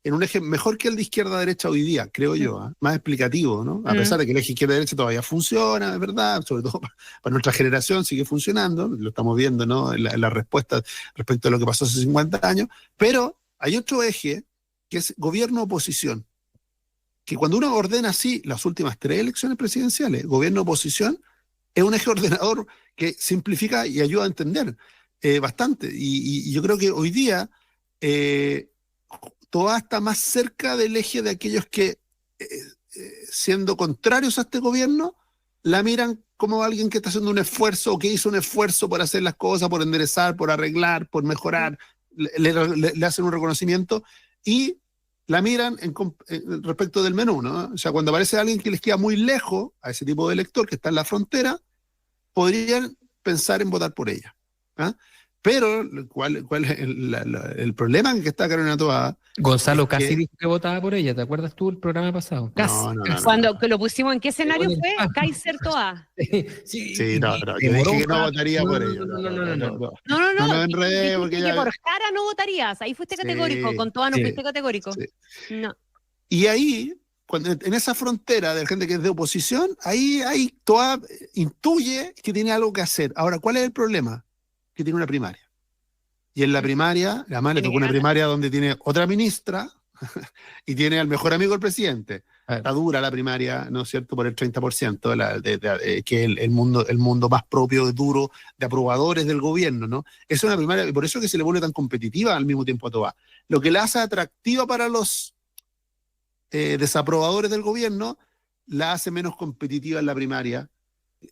en un eje mejor que el de izquierda-derecha hoy día, creo yo, más explicativo, ¿no? A pesar de que el eje izquierda-derecha todavía funciona, es verdad, sobre todo para nuestra generación sigue funcionando, lo estamos viendo, ¿no? En la respuesta respecto a lo que pasó hace 50 años, pero hay otro eje que es gobierno-oposición, que cuando uno ordena así las últimas 3 elecciones presidenciales, gobierno-oposición, es un eje ordenador que simplifica y ayuda a entender bastante. Y yo creo que hoy día Toá está más cerca del eje de aquellos que, siendo contrarios a este gobierno, la miran como alguien que está haciendo un esfuerzo o que hizo un esfuerzo por hacer las cosas, por enderezar, por arreglar, por mejorar, le hacen un reconocimiento y la miran respecto del menú, ¿no? O sea, cuando aparece alguien que les queda muy lejos a ese tipo de elector que está en la frontera, podrían pensar en votar por ella, ¿ah? Pero, ¿cuál es el problema en que está Karina Toá? Gonzalo casi dijo que votaba por ella, ¿te acuerdas tú el programa pasado? Casi. No. Cuando lo pusimos, ¿en qué escenario fue? Kaiser Toá. Sí, no, yo dije que no votaría por ella. No me enredé porque que por Jara no votarías, ahí fuiste categórico, con Toá no fuiste categórico. Sí. No. Y ahí, en esa frontera de gente que es de oposición, ahí Toá intuye que tiene algo que hacer. Ahora, ¿cuál es el problema? Que tiene una primaria. Y en la primaria, además le tocó una primaria donde tiene otra ministra y tiene al mejor amigo del presidente. Está dura la primaria, ¿no es cierto?, por el 30%, que es el mundo más propio, duro, de aprobadores del gobierno, ¿no? Es una primaria, y por eso es que se le vuelve tan competitiva al mismo tiempo a Toá. Lo que la hace atractiva para los desaprobadores del gobierno, la hace menos competitiva en la primaria.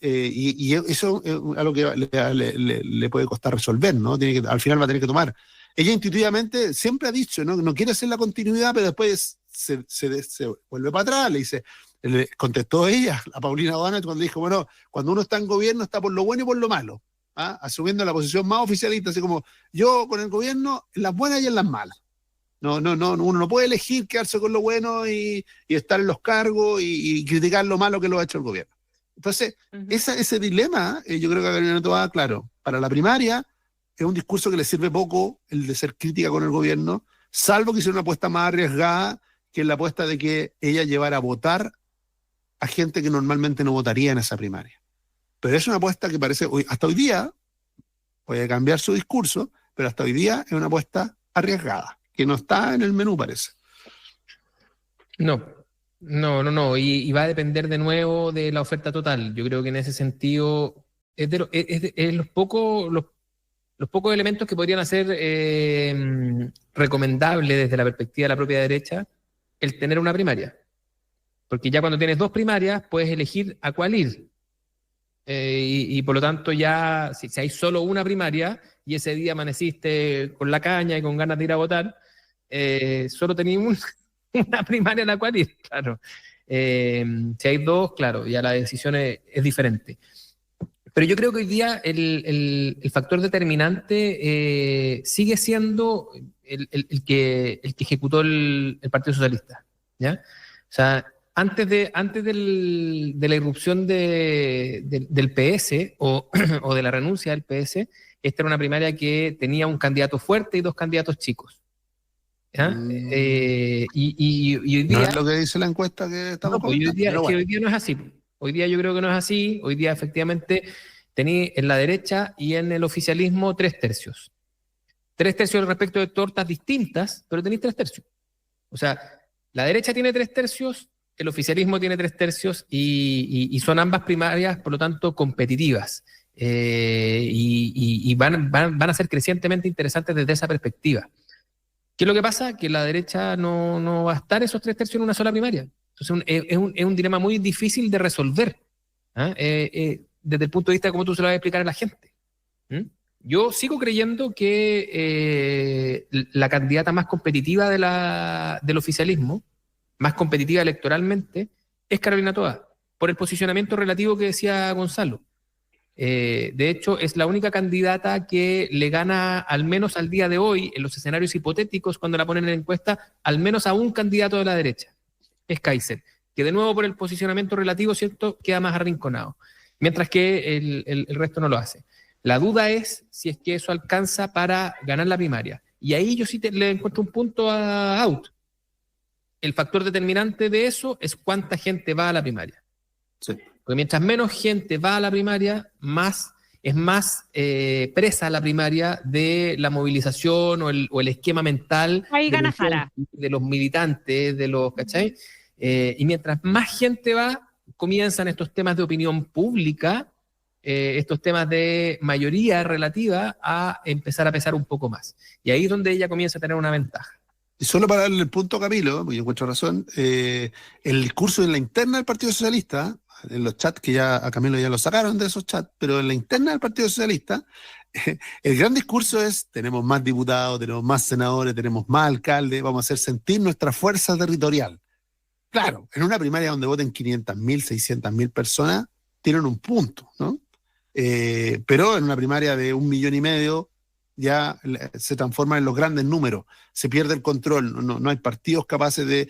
Y eso es algo que le puede costar resolver, ¿no? Al final va a tener que tomar. Ella intuitivamente siempre ha dicho, no quiere hacer la continuidad, pero después se vuelve para atrás, le contestó ella, a Paulina O'Donnell, cuando dijo, bueno, cuando uno está en gobierno está por lo bueno y por lo malo, ¿ah? Asumiendo la posición más oficialista, así como yo con el gobierno en las buenas y en las malas. No, uno no puede elegir quedarse con lo bueno y estar en los cargos y criticar lo malo que lo ha hecho el gobierno. Entonces, ese dilema, yo creo que a Karina Toá, claro, para la primaria es un discurso que le sirve poco el de ser crítica con el gobierno, salvo que sea una apuesta más arriesgada, que es la apuesta de que ella llevara a votar a gente que normalmente no votaría en esa primaria. Pero es una apuesta que parece, hasta hoy día, puede cambiar su discurso, pero hasta hoy día es una apuesta arriesgada, que no está en el menú, parece. No, y va a depender de nuevo de la oferta total. Yo creo que en ese sentido es los pocos elementos que podrían hacer recomendable desde la perspectiva de la propia derecha el tener una primaria. Porque ya cuando tienes 2 primarias puedes elegir a cuál ir. Y por lo tanto ya, si hay solo una primaria y ese día amaneciste con la caña y con ganas de ir a votar, solo tenías una primaria a la cual ir, claro. Si hay 2, claro, ya la decisión es diferente. Pero yo creo que hoy día el factor determinante sigue siendo el que ejecutó el Partido Socialista, ¿ya? O sea, antes de la irrupción del PS o de la renuncia del PS, esta era una primaria que tenía un candidato fuerte y 2 candidatos chicos. ¿Ya? Y hoy día... ¿No es lo que dice la encuesta que estamos hoy día no es así. Hoy día yo creo que no es así. Hoy día efectivamente tenéis en la derecha y en el oficialismo 3 tercios. 3 tercios respecto de tortas distintas, pero tenéis 3 tercios. O sea, la derecha tiene 3 tercios, el oficialismo tiene 3 tercios y son ambas primarias, por lo tanto, competitivas. Y van a ser crecientemente interesantes desde esa perspectiva. ¿Qué es lo que pasa? Que la derecha no va a estar esos 3 tercios en una sola primaria. Entonces es un dilema muy difícil de resolver, desde el punto de vista de cómo tú se lo vas a explicar a la gente. Yo sigo creyendo que la candidata más competitiva del oficialismo, más competitiva electoralmente, es Carolina Toa, por el posicionamiento relativo que decía Gonzalo. De hecho, es la única candidata que le gana, al menos al día de hoy, en los escenarios hipotéticos, cuando la ponen en la encuesta, al menos a un candidato de la derecha. Es Kaiser, que de nuevo por el posicionamiento relativo, ¿cierto?, queda más arrinconado, mientras que el resto no lo hace. La duda es si es que eso alcanza para ganar la primaria. Y ahí yo sí le encuentro un punto a Out. El factor determinante de eso es cuánta gente va a la primaria. Sí. Porque mientras menos gente va a la primaria, es más presa la primaria de la movilización o el esquema mental ahí gana Jara, de los militantes, ¿cachai? Y mientras más gente va, comienzan estos temas de opinión pública, estos temas de mayoría relativa a empezar a pesar un poco más. Y ahí es donde ella comienza a tener una ventaja. Y solo para darle el punto a Camilo, porque yo encuentro razón, el discurso en la interna del Partido Socialista, en los chats que ya a Camilo ya lo sacaron de esos chats, pero en la interna del Partido Socialista, el gran discurso es: tenemos más diputados, tenemos más senadores, tenemos más alcaldes, vamos a hacer sentir nuestra fuerza territorial. Claro, en una primaria donde voten 500.000, 600.000 personas, tienen un punto, ¿no? Pero en una primaria de 1,5 millones ya se transforma en los grandes números, se pierde el control, no hay partidos capaces de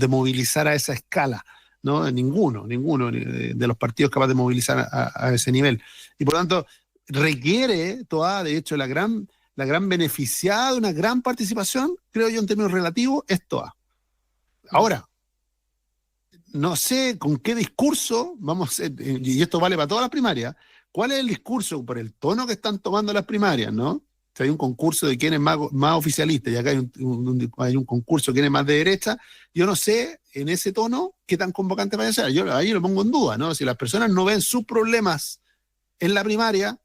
movilizar a esa escala, ¿no? Ninguno de los partidos capaces de movilizar a ese nivel. Y por lo tanto, requiere toda, de hecho, la gran beneficiada de una gran participación, creo yo, en términos relativos, es toda. Ahora, no sé con qué discurso vamos a hacer, y esto vale para todas las primarias. ¿Cuál es el discurso por el tono que están tomando las primarias, no? Si hay un concurso de quién es más oficialista y acá hay un concurso de quién es más de derecha, yo no sé en ese tono qué tan convocante vaya a ser. Yo ahí lo pongo en duda, ¿no? Si las personas no ven sus problemas en la primaria,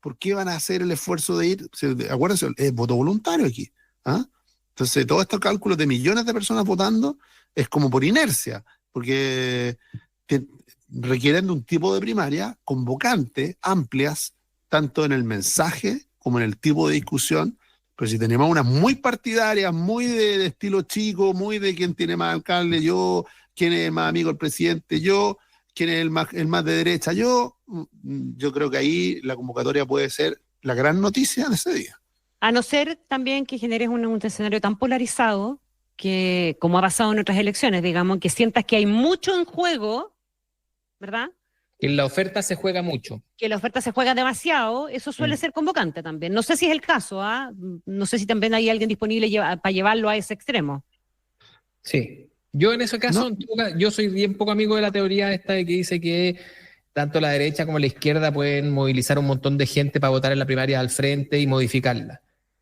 ¿por qué van a hacer el esfuerzo de ir? Acuérdense, es voto voluntario aquí, ¿ah? Entonces, todos estos cálculos de millones de personas votando es como por inercia, porque requieren de un tipo de primaria convocante, amplias, tanto en el mensaje como en el tipo de discusión. Pero si tenemos unas muy partidarias, muy de estilo chico, muy de quién tiene más alcalde, yo, quién es el más amigo del presidente, yo, quién es el más de derecha, yo creo que ahí la convocatoria puede ser la gran noticia de ese día. A no ser también que generes un escenario tan polarizado que, como ha pasado en otras elecciones, digamos, que sientas que hay mucho en juego, ¿verdad? Que en la oferta se juega mucho. Que la oferta se juega demasiado, eso suele ser convocante también. No sé si es el caso, ¿ah? No sé si también hay alguien disponible para llevarlo a ese extremo. Sí. Yo en ese caso, yo soy bien poco amigo de la teoría esta de que dice que tanto la derecha como la izquierda pueden movilizar un montón de gente para votar en la primaria al frente y modificarla.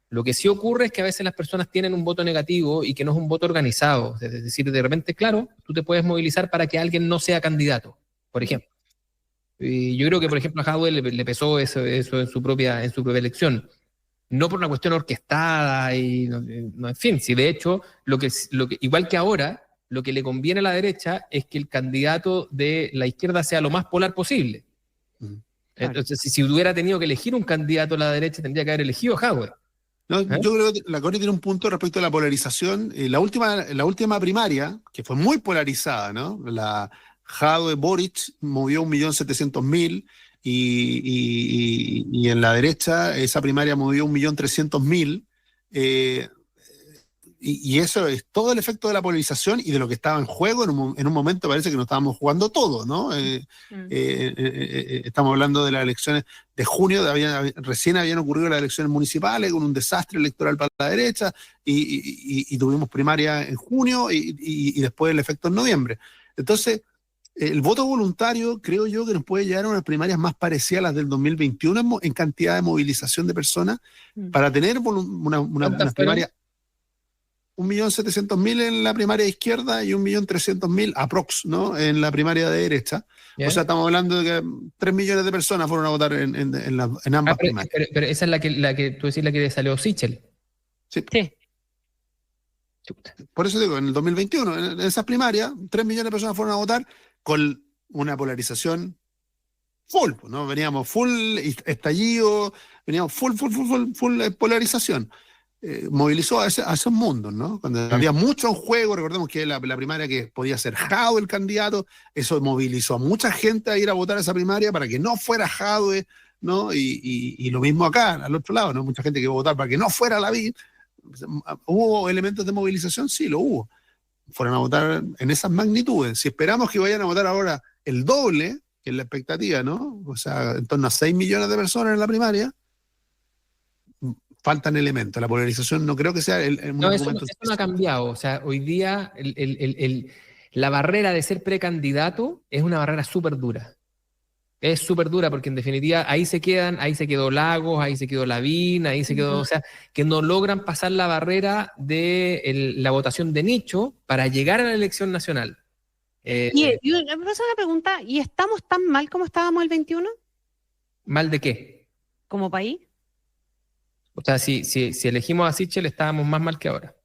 Lo que sí ocurre es que a veces las personas tienen un voto negativo y que no es un voto organizado. Es decir, de repente, claro, tú te puedes movilizar para que alguien no sea candidato, por ejemplo. Y yo creo que, por ejemplo, a Jadwe le pesó eso en su propia elección. No por una cuestión orquestada y no, en fin, si de hecho, igual que ahora, lo que le conviene a la derecha es que el candidato de la izquierda sea lo más polar posible. Entonces, si hubiera tenido que elegir un candidato a la derecha, tendría que haber elegido a Jadwe. No, yo creo que la Connie tiene un punto respecto a la polarización. La última primaria, que fue muy polarizada, ¿no? La Jadwe-Boric movió 1.700.000 y en la derecha esa primaria movió 1.300.000. Y eso es todo el efecto de la polarización y de lo que estaba en juego. En un momento parece que nos estábamos jugando todo, ¿no? Estamos hablando de las elecciones de junio, recién habían ocurrido las elecciones municipales con un desastre electoral para la derecha y tuvimos primaria en junio y después el efecto en noviembre. Entonces, el voto voluntario creo yo que nos puede llevar a unas primarias más parecidas a las del 2021 en cantidad de movilización de personas para tener una primaria. 1.700.000 en la primaria de izquierda y 1.300.000 aprox, ¿no? En la primaria de derecha. O sea, estamos hablando de que 3 millones de personas fueron a votar en ambas primarias. Pero esa es la que tú decís, la que salió Sichel. Sí. Por eso digo, en el 2021, en esas primarias, 3 millones de personas fueron a votar con una polarización full, ¿no? Veníamos full estallido, veníamos full polarización. Movilizó a esos mundos, ¿no? Cuando había mucho en juego, recordemos que la primaria que podía ser Jadwe el candidato, eso movilizó a mucha gente a ir a votar a esa primaria para que no fuera Jadwe, ¿no? Y lo mismo acá, al otro lado, ¿no? Mucha gente que iba a votar para que no fuera Lavín. ¿Hubo elementos de movilización? Sí, lo hubo. Fueron a votar en esas magnitudes. Si esperamos que vayan a votar ahora el doble, que es la expectativa, ¿no? O sea, en torno a 6 millones de personas en la primaria, faltan elementos. La polarización no creo que sea no, eso no ha cambiado. O sea, hoy día la barrera de ser precandidato es una barrera súper dura. Es súper dura porque en definitiva ahí se quedó Lagos, ahí se quedó Lavín, ahí se quedó, o sea, que no logran pasar la barrera de la votación de nicho para llegar a la elección nacional. Me pasa una pregunta, ¿y estamos tan mal como estábamos el 21? ¿Mal de qué? ¿Como país? O sea, si elegimos a Sichel, estábamos más mal que ahora.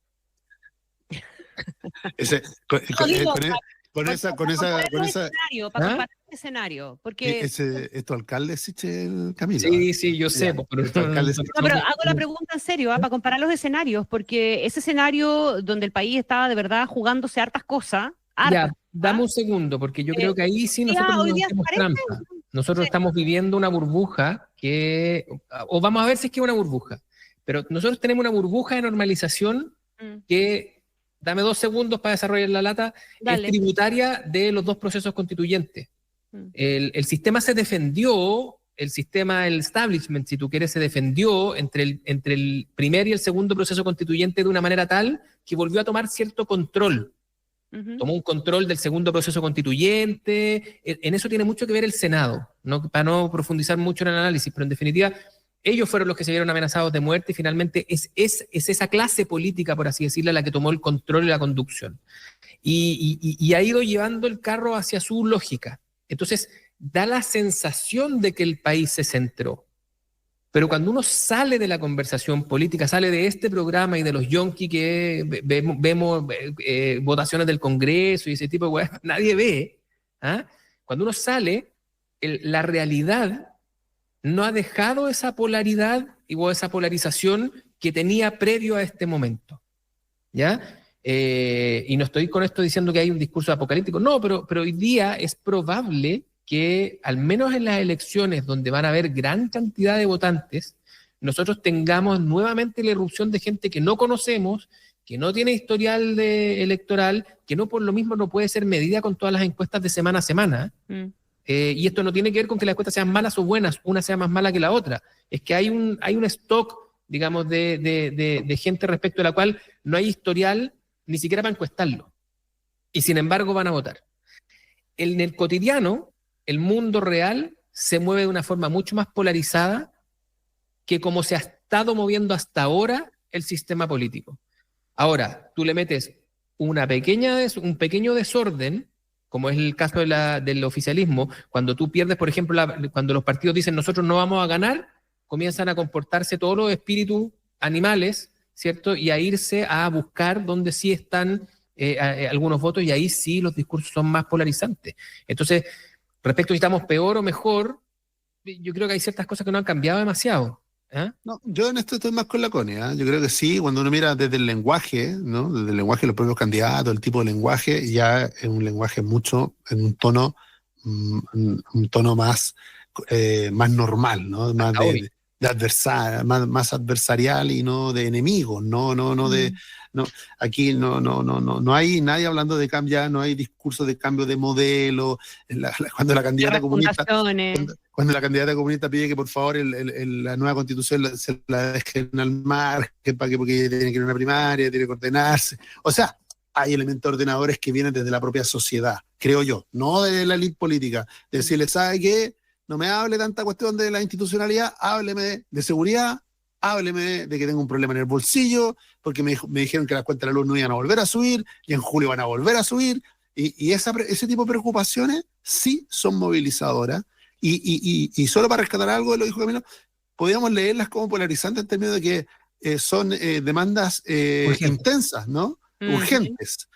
Con esa escenario, para comparar el escenario, porque ¿es tu alcalde Sichel, Camilo? Sí, yo sé, pero hago la pregunta en serio, para comparar los escenarios, porque ese escenario donde el país estaba de verdad jugándose hartas cosas. Ya, dame un segundo, porque yo creo que ahí sí nosotros nos hacemos trampa. Nosotros estamos viviendo una burbuja o vamos a ver si es que es una burbuja, pero nosotros tenemos una burbuja de normalización que, dame 2 segundos para desarrollar la lata, es tributaria de los 2 procesos constituyentes. El sistema se defendió, el establishment, si tú quieres, se defendió entre el primer y el segundo proceso constituyente de una manera tal que volvió a tomar cierto control. Tomó un control del segundo proceso constituyente. En eso tiene mucho que ver el Senado, para no profundizar mucho en el análisis, pero en definitiva ellos fueron los que se vieron amenazados de muerte y finalmente es esa clase política, por así decirlo, la que tomó el control y la conducción y ha ido llevando el carro hacia su lógica. Entonces da la sensación de que el país se centró. Pero cuando uno sale de la conversación política, sale de este programa y de los yonkis que vemos votaciones del Congreso y ese tipo de cosas, nadie ve. Cuando uno sale, la realidad no ha dejado esa polaridad o esa polarización que tenía previo a este momento. ¿Ya? Y no estoy con esto diciendo que hay un discurso apocalíptico, no, pero hoy día es probable que al menos en las elecciones donde van a haber gran cantidad de votantes, nosotros tengamos nuevamente la irrupción de gente que no conocemos, que no tiene historial electoral, que no por lo mismo no puede ser medida con todas las encuestas de semana a semana. Y esto no tiene que ver con que las encuestas sean malas o buenas, una sea más mala que la otra. Es que hay un stock, digamos, de gente respecto a la cual no hay historial ni siquiera para encuestarlo. Y sin embargo van a votar. En el cotidiano, el mundo real se mueve de una forma mucho más polarizada que como se ha estado moviendo hasta ahora el sistema político. Ahora, tú le metes un pequeño desorden como es el caso del oficialismo, cuando tú pierdes, por ejemplo, cuando los partidos dicen nosotros no vamos a ganar, comienzan a comportarse todos los espíritus animales, ¿cierto? Y a irse a buscar donde sí están algunos votos, y ahí sí los discursos son más polarizantes. Entonces, respecto a si estamos peor o mejor, yo creo que hay ciertas cosas que no han cambiado demasiado. No, yo en esto estoy más con la Connie. Yo creo que sí, cuando uno mira desde el lenguaje, ¿no? Desde el lenguaje de los propios candidatos, el tipo de lenguaje, ya es un lenguaje mucho, en un tono más, más normal, ¿no? Más más adversarial y no de enemigos, aquí no hay nadie hablando de cambio, no hay discurso de cambio de modelo. Cuando la candidata comunista pide que por favor la nueva constitución se la dejen al mar, porque tiene que ir a una primaria, tiene que ordenarse. O sea, hay elementos ordenadores que vienen desde la propia sociedad, creo yo, no de la élite política, de decirle, ¿sabe qué? No me hable tanta cuestión de la institucionalidad, hábleme de seguridad, hábleme de que tengo un problema en el bolsillo, porque me dijeron que las cuentas de la luz no iban a volver a subir, y en julio van a volver a subir, y ese tipo de preocupaciones sí son movilizadoras, y solo para rescatar algo de lo que dijo Camilo, podríamos leerlas como polarizantes en términos de que son demandas intensas, ¿no? Urgentes.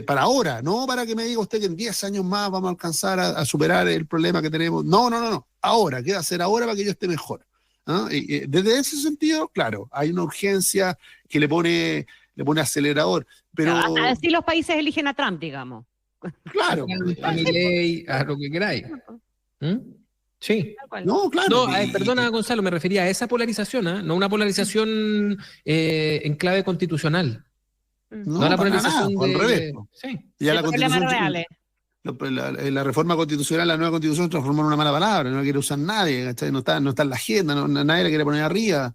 Para ahora, no para que me diga usted que en 10 años más vamos a alcanzar a superar el problema que tenemos. No. Ahora, ¿qué va a hacer ahora para que yo esté mejor? Y desde ese sentido, claro, hay una urgencia que le pone acelerador. Pero así los países eligen a Trump, digamos. Claro, a Milei, a lo que queráis. Sí. No, claro. No, perdona, Gonzalo, me refería a esa polarización, no una polarización en clave constitucional. No la polarización al revés. Sí. Ya la constitución, la reforma constitucional, la nueva constitución transformó en una mala palabra, no la quiere usar nadie, ¿cachai? No está en la agenda, nadie la quiere poner arriba.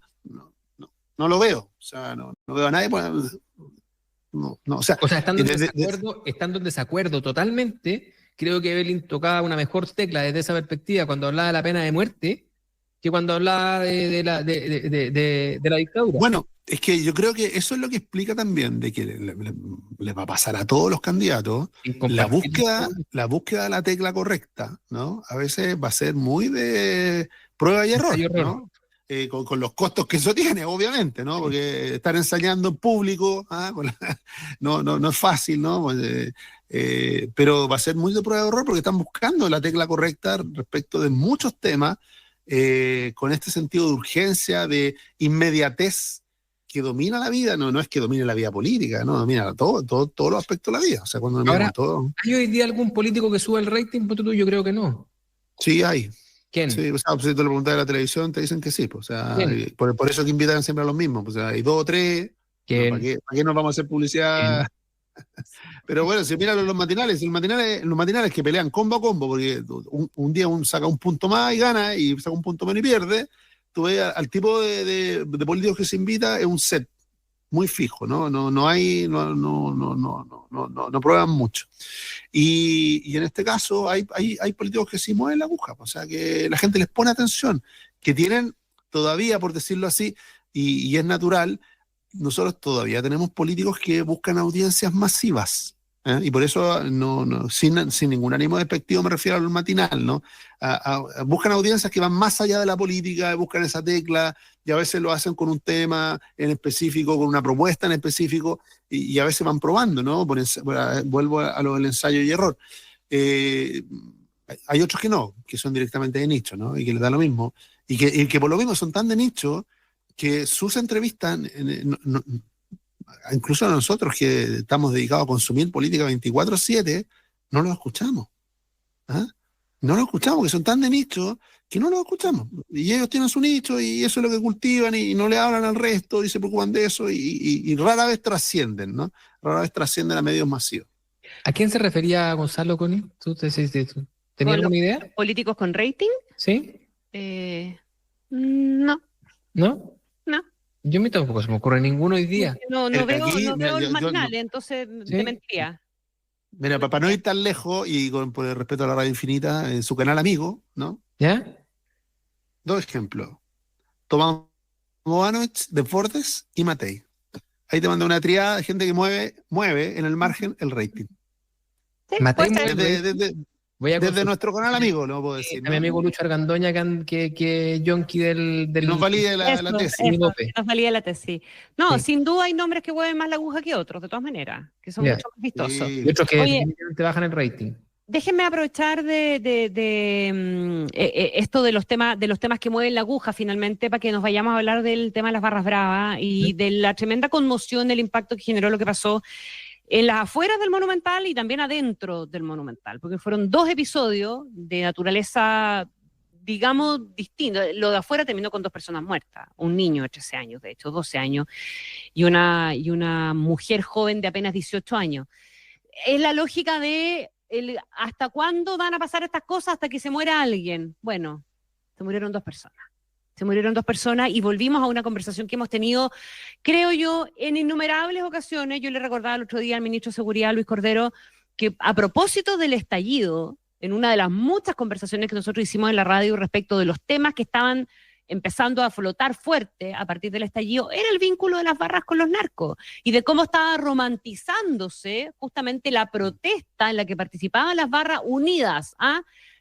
No lo veo. O sea, no veo a nadie poner. O sea, estando en desacuerdo totalmente, creo que Evelyn tocaba una mejor tecla desde esa perspectiva cuando hablaba de la pena de muerte que cuando hablaba de la dictadura. Bueno, es que yo creo que eso es lo que explica también de que le va a pasar a todos los candidatos la búsqueda de la tecla correcta, ¿no? A veces va a ser muy de prueba y error, ¿no? Con los costos que eso tiene, obviamente, ¿no? Porque estar ensayando en público, no es fácil, ¿no? Pero va a ser muy de prueba y error porque están buscando la tecla correcta respecto de muchos temas, con este sentido de urgencia, de inmediatez que domina la vida. No es que domine la vida política, no domina todos los aspectos de la vida. O sea, cuando ahora, todo. ¿Hay hoy día algún político que suba el rating? Yo creo que no. Sí, hay. ¿Quién? Sí, o sea, si te lo preguntas de la televisión, te dicen que sí. Pues, o sea, por eso que invitan siempre a los mismos. Pues, o sea, hay 2 o 3. ¿Para qué nos vamos a hacer publicidad? Pero bueno, si miran los matinales que pelean combo a combo, porque un día uno saca un punto más y gana, y saca un punto menos y pierde. Tú ves al tipo de políticos que se invita, es un set muy fijo, no prueban mucho. Y en este caso hay políticos que sí mueven la aguja, o sea, que la gente les pone atención, que tienen todavía, por decirlo así, y es natural, nosotros todavía tenemos políticos que buscan audiencias masivas. Y por eso, sin ningún ánimo despectivo, me refiero al matinal, ¿no? Buscan audiencias que van más allá de la política, buscan esa tecla, y a veces lo hacen con un tema en específico, con una propuesta en específico, y a veces van probando, ¿no? Vuelvo a lo del ensayo y error. Hay otros que no, que son directamente de nicho, ¿no? Y que les da lo mismo, y que por lo mismo son tan de nicho que sus entrevistas, incluso a nosotros que estamos dedicados a consumir política 24/7, no los escuchamos. No los escuchamos, que son tan de nicho que no los escuchamos. Y ellos tienen su nicho y eso es lo que cultivan y no le hablan al resto y se preocupan de eso y rara vez trascienden, ¿no? Rara vez trascienden a medios masivos. ¿A quién se refería Gonzalo, Connie? ¿Tú tenías alguna idea? ¿Políticos con rating? ¿Sí? No. ¿No? No. Yo a mí tampoco se me ocurre ninguno hoy día. No veo el matinal, entonces te mentiría. Mira, para no ir tan lejos y por el respeto a la Radio Infinita, en su canal amigo, ¿no? ¿Ya? 2 ejemplos. Tomás Boganovich, Deportes y Matei. Ahí te manda una triada de gente que mueve en el margen el rating. Sí, Matei puede ser. Desde nuestro canal amigo, lo puedo decir. Mi amigo Lucho Argandoña, que yonki del nos valide la tesis. Nos valide la tesis. No, Sí. sin duda hay nombres que mueven más la aguja que otros, de todas maneras, que son mucho más vistosos. Sí. Y otros que Oye, te bajan el rating. déjenme aprovechar esto de los temas que mueven la aguja finalmente para que nos vayamos a hablar del tema de las barras bravas y de la tremenda conmoción del impacto que generó lo que pasó en las afueras del Monumental y también adentro del Monumental, porque fueron 2 episodios de naturaleza, digamos, distinta. Lo de afuera terminó con 2 personas muertas, un niño de 13 años, de hecho, 12 años, y una mujer joven de apenas 18 años. Es la lógica de ¿hasta cuándo van a pasar estas cosas? Hasta que se muera alguien. Bueno, se murieron 2 personas. Se murieron 2 personas y volvimos a una conversación que hemos tenido, creo yo, en innumerables ocasiones. Yo le recordaba el otro día al ministro de Seguridad, Luis Cordero, que a propósito del estallido, en una de las muchas conversaciones que nosotros hicimos en la radio respecto de los temas que estaban empezando a flotar fuerte a partir del estallido, era el vínculo de las barras con los narcos y de cómo estaba romantizándose justamente la protesta en la que participaban las barras unidas,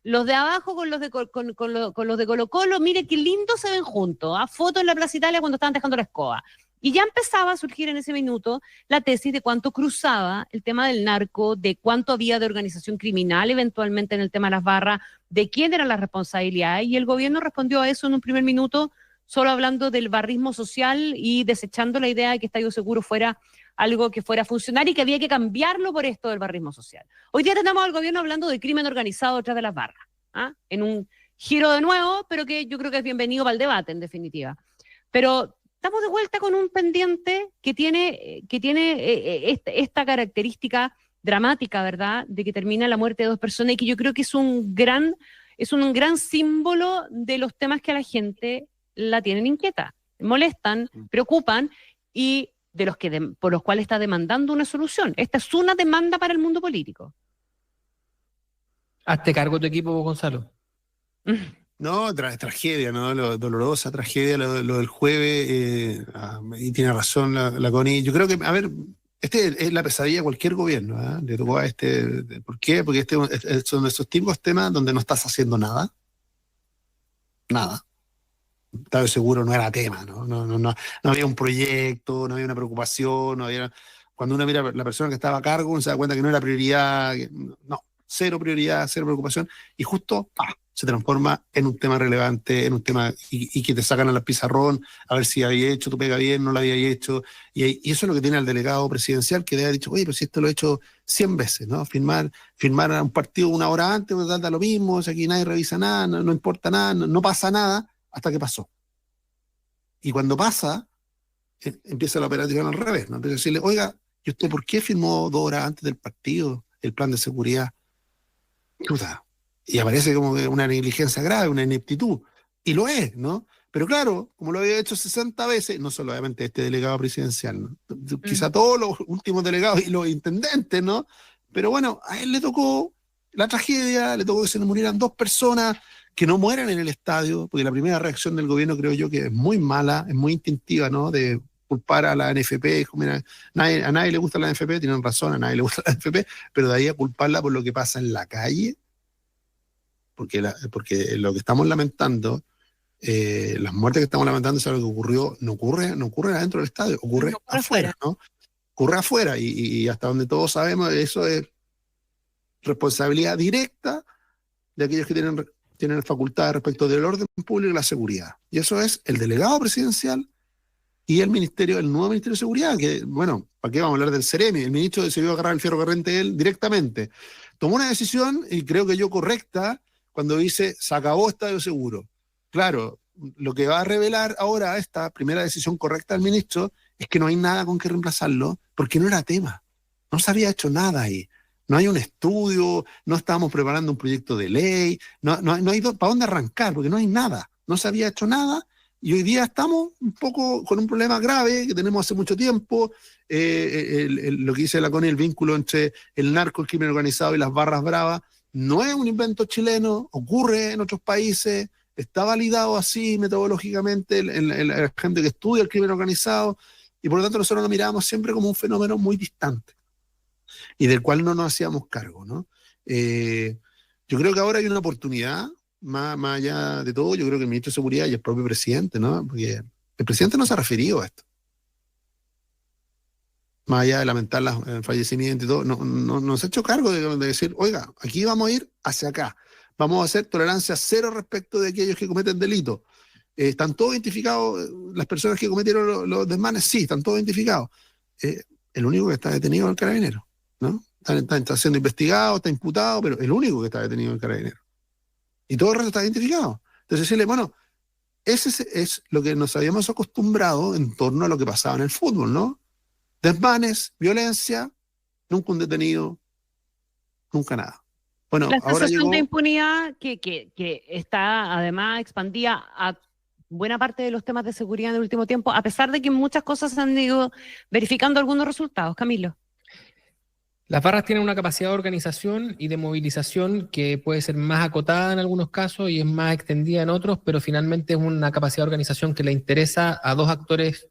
los de abajo con los de Colo-Colo, mire qué lindo se ven juntos, fotos en la Plaza Italia cuando estaban dejando la escoba. Y ya empezaba a surgir en ese minuto la tesis de cuánto cruzaba el tema del narco, de cuánto había de organización criminal eventualmente en el tema de las barras, de quién eran las responsabilidades, y el gobierno respondió a eso en un primer minuto, solo hablando del barrismo social y desechando la idea de que Estadio Seguro fuera algo que fuera a funcionar y que había que cambiarlo por esto del barrismo social. Hoy día tenemos al gobierno hablando de crimen organizado detrás de las barras, en un giro de nuevo, pero que yo creo que es bienvenido para el debate, en definitiva. Pero estamos de vuelta con un pendiente que tiene esta característica dramática, ¿verdad?, de que termina la muerte de 2 personas y que yo creo que es un gran símbolo de los temas que a la gente la tienen inquieta, molestan, preocupan y por los cuales está demandando una solución. Esta es una demanda para el mundo político. Hazte cargo de tu equipo, Gonzalo. No, tragedia, ¿no? Dolorosa tragedia, lo del jueves, y tiene razón la Connie. Yo creo que, a ver, es la pesadilla de cualquier gobierno, le tocó a ¿por qué? Porque son esos tipos de temas donde no estás haciendo nada. Nada. Estaba seguro no era tema, no había un proyecto, no había una preocupación, no había... Cuando uno mira a la persona que estaba a cargo, uno se da cuenta que no era prioridad, cero prioridad, cero preocupación, y justo se transforma en un tema relevante, en un tema y que te sacan a la pizarrón a ver si había hecho tu pega bien, no lo había hecho, y eso es lo que tiene el delegado presidencial, que le ha dicho, oye, pero si esto lo he hecho 100 veces, ¿no? Firmar a un partido 1 hora antes, da lo mismo, o sea, aquí nadie revisa nada, no importa nada, no pasa nada, hasta que pasó. Y cuando pasa, empieza la operación al revés, ¿no? Empieza a decirle, oiga, ¿y usted por qué firmó 2 horas antes del partido el plan de seguridad? Chuta. Y aparece como una negligencia grave, una ineptitud. Y lo es, ¿no? Pero claro, como lo había hecho 60 veces, no solamente este delegado presidencial, ¿no? Quizá todos los últimos delegados y los intendentes, ¿no? Pero bueno, a él le tocó la tragedia, le tocó que se le murieran 2 personas, que no mueran en el estadio, porque la primera reacción del gobierno creo yo que es muy mala, es muy instintiva, ¿no? De culpar a la NFP, mira, a nadie le gusta la NFP, tienen razón, a nadie le gusta la NFP, pero de ahí a culparla por lo que pasa en la calle, porque lo que estamos lamentando, las muertes que estamos lamentando es algo que ocurrió, no ocurre adentro del estadio, ocurre afuera, ¿no? Ocurre afuera, y hasta donde todos sabemos, eso es responsabilidad directa de aquellos que tienen facultad respecto del orden público y la seguridad. Y eso es el delegado presidencial y el nuevo Ministerio de Seguridad, que, bueno, ¿para qué vamos a hablar del Ceremi? El ministro se vio agarrar el fierro corriente él directamente. Tomó una decisión, y creo que yo correcta, cuando dice, se acabó Estadio Seguro. Claro, lo que va a revelar ahora esta primera decisión correcta del ministro es que no hay nada con que reemplazarlo, porque no era tema. No se había hecho nada ahí. No hay un estudio, no estábamos preparando un proyecto de ley, no hay para dónde arrancar, porque no hay nada. No se había hecho nada, y hoy día estamos un poco con un problema grave que tenemos hace mucho tiempo, lo que dice la Connie, el vínculo entre el narco, el crimen organizado y las barras bravas, no es un invento chileno, ocurre en otros países, está validado así metodológicamente en la gente que estudia el crimen organizado, y por lo tanto nosotros lo miramos siempre como un fenómeno muy distante. y del cual no nos hacíamos cargo, ¿no? Yo creo que ahora hay una oportunidad, más allá de todo. Yo creo que el ministro de Seguridad y el propio presidente, ¿no? Porque el presidente no se ha referido a esto. Más allá de lamentar el fallecimiento y todo, no se ha hecho cargo de decir, oiga, aquí vamos a ir hacia acá. Vamos a hacer tolerancia cero respecto de aquellos que cometen delitos. ¿Están todos identificados las personas que cometieron los desmanes? Sí, están todos identificados. El único que está detenido es el carabinero, ¿no? Está siendo investigado, está imputado, pero el único que está detenido es el carabinero. Y todo el resto está identificado. Entonces decirle, bueno, ese es lo que nos habíamos acostumbrado en torno a lo que pasaba en el fútbol, ¿no? Desmanes, violencia, nunca un detenido, nunca nada. Bueno, la ahora sensación llegó... de impunidad que está además expandida a buena parte de los temas de seguridad en el último tiempo, a pesar de que muchas cosas se han ido verificando algunos resultados. Camilo. Las barras tienen una capacidad de organización y de movilización que puede ser más acotada en algunos casos y es más extendida en otros, pero finalmente es una capacidad de organización que le interesa a dos actores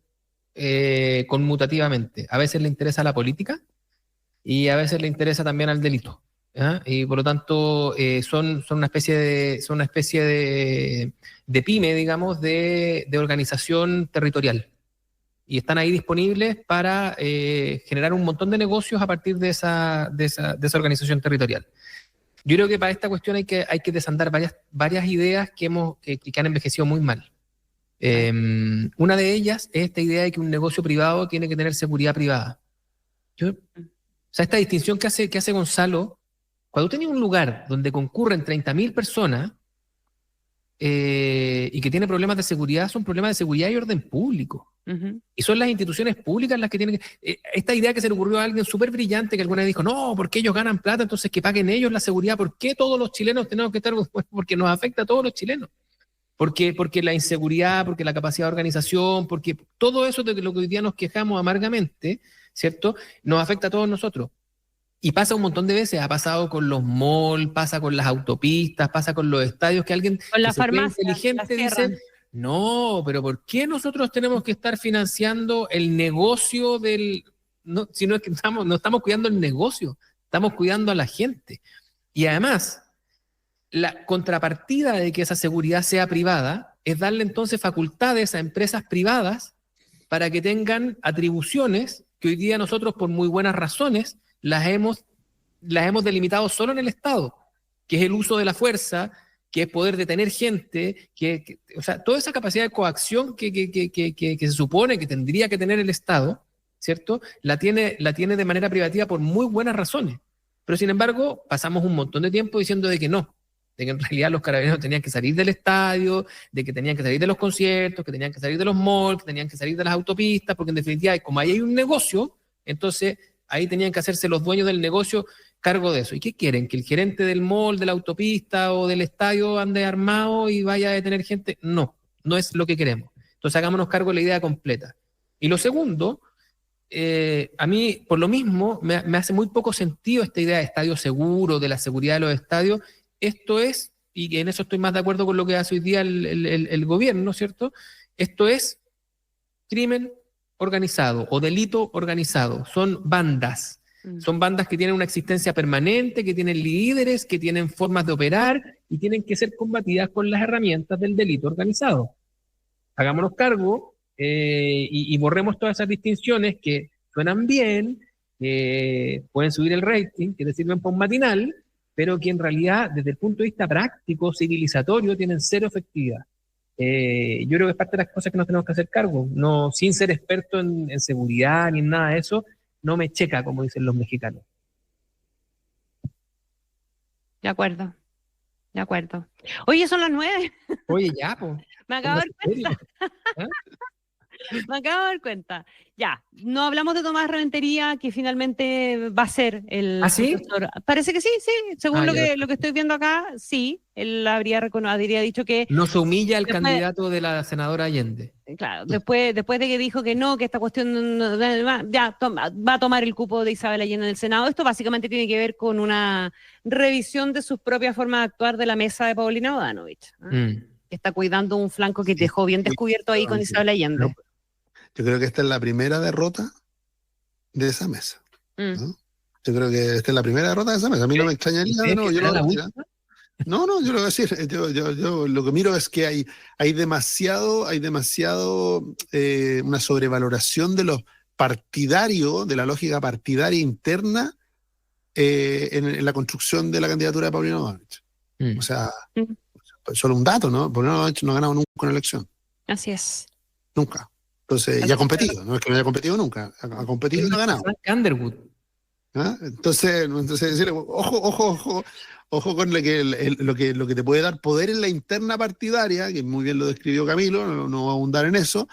conmutativamente. A veces le interesa la política y a veces le interesa también al delito. ¿Ya? Y por lo tanto son una especie de pyme, digamos, de organización territorial. Y están ahí disponibles para generar un montón de negocios a partir de esa organización territorial. Yo creo que para esta cuestión hay que desandar varias ideas que han envejecido muy mal. Una de ellas es esta idea de que un negocio privado tiene que tener seguridad privada. O sea, esta distinción que hace Gonzalo, cuando tú tienes un lugar donde concurren 30.000 personas y que tiene problemas de seguridad, son problemas de seguridad y orden público. Uh-huh. Y son las instituciones públicas las que tienen que... esta idea que se le ocurrió a alguien súper brillante que alguna vez dijo, no, porque ellos ganan plata, entonces que paguen ellos la seguridad. ¿Por qué todos los chilenos tenemos que estar? Porque nos afecta a todos los chilenos. Porque la inseguridad, porque la capacidad de organización, porque todo eso de lo que hoy día nos quejamos amargamente, ¿cierto? Nos afecta a todos nosotros. Y pasa un montón de veces, ha pasado con los malls, pasa con las autopistas, pasa con los estadios, que alguien con la farmacia inteligente dice, no, pero ¿por qué nosotros tenemos que estar financiando el negocio del... No, si no es que no estamos cuidando el negocio, estamos cuidando a la gente. Y además, la contrapartida de que esa seguridad sea privada es darle entonces facultades a empresas privadas para que tengan atribuciones que hoy día nosotros, por muy buenas razones, las hemos delimitado solo en el Estado, que es el uso de la fuerza, que es poder detener gente, o sea, toda esa capacidad de coacción que se supone que tendría que tener el Estado, ¿cierto? La tiene de manera privativa por muy buenas razones. Pero sin embargo, pasamos un montón de tiempo diciendo de que no, de que en realidad los carabineros tenían que salir del estadio, de que tenían que salir de los conciertos, que tenían que salir de los malls, que tenían que salir de las autopistas, porque en definitiva, como ahí hay un negocio, entonces ahí tenían que hacerse los dueños del negocio cargo de eso. ¿Y qué quieren? ¿Que el gerente del mall, de la autopista o del estadio ande armado y vaya a detener gente? No, no es lo que queremos. Entonces hagámonos cargo de la idea completa. Y lo segundo, a mí por lo mismo me hace muy poco sentido esta idea de estadio seguro, de la seguridad de los estadios. Esto es, y en eso estoy más de acuerdo con lo que hace hoy día el gobierno, ¿cierto? Esto es crimen organizado o delito organizado. Son bandas. Son bandas que tienen una existencia permanente, que tienen líderes, que tienen formas de operar y tienen que ser combatidas con las herramientas del delito organizado. Hagámonos cargo y borremos todas esas distinciones que suenan bien, que pueden subir el rating, que te sirven para un matinal, pero que en realidad, desde el punto de vista práctico, civilizatorio, tienen cero efectividad. Yo creo que es parte de las cosas que nos tenemos que hacer cargo. No, sin ser experto en seguridad ni en nada de eso, no me checa, como dicen los mexicanos. De acuerdo. De acuerdo. Oye, son las 9. Oye, ya, pues. Me acabo de dar cuenta. ¿Ah? Me acabo de dar cuenta. Ya, no hablamos de Tomás Rementería, que finalmente va a ser el sucesor. Parece que sí, según lo que estoy viendo acá, sí, él habría dicho que... No se humilla el candidato de la senadora Allende. Claro, después de que dijo que no, que esta cuestión va a tomar el cupo de Isabel Allende en el Senado. Esto básicamente tiene que ver con una revisión de sus propias formas de actuar de la mesa de Paulina Bodanovich, que está cuidando un flanco que dejó bien descubierto ahí con Isabel Allende. Yo creo que esta es la primera derrota de esa mesa, ¿no? Yo creo que esta es la primera derrota de esa mesa. A mí no me extrañaría, no, yo lo voy a decir. No, yo lo voy a decir. Yo lo que miro es que hay demasiado una sobrevaloración de los partidarios, de la lógica partidaria interna en la construcción de la candidatura de Paulina Bogdanich. O sea, solo un dato, ¿no? Paulina Bogdanich no ha ganado nunca una elección. Así es. Nunca. Entonces, y ha competido, no es que no haya competido nunca, ha competido y no ha ganado. Underwood. ¿Ah? Entonces decirle, ojo con lo que te puede dar poder en la interna partidaria, que muy bien lo describió Camilo, no voy a abundar en eso,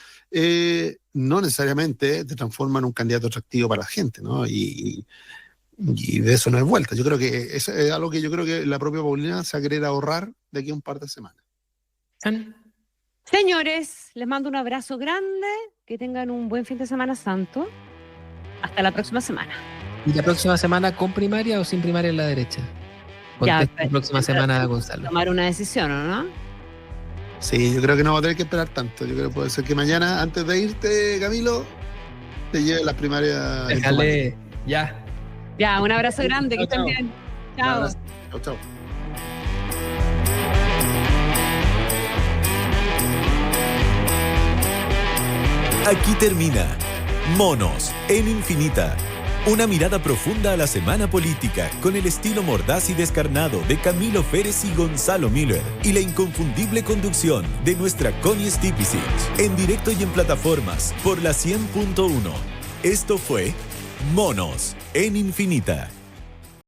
no necesariamente te transforma en un candidato atractivo para la gente, ¿no? Y de eso no es vuelta. Yo creo que eso es algo que yo creo que la propia Paulina se va a querer ahorrar de aquí a un par de semanas. Señores, les mando un abrazo grande, que tengan un buen fin de Semana Santo. Hasta la próxima semana. ¿Y la próxima semana con primaria o sin primaria en la derecha? La próxima semana, Gonzalo. Tomar una decisión, ¿o no? Sí, yo creo que no va a tener que esperar tanto. Yo creo que puede ser que mañana, antes de irte, Camilo, te lleve las primarias. Déjale, ya. Ya, un abrazo grande, que estén bien. Chao. Chao. Aquí termina Monos en Infinita. Una mirada profunda a la semana política con el estilo mordaz y descarnado de Camilo Férez y Gonzalo Miller y la inconfundible conducción de nuestra Connie Stipicic en directo y en plataformas por la 100.1. Esto fue Monos en Infinita.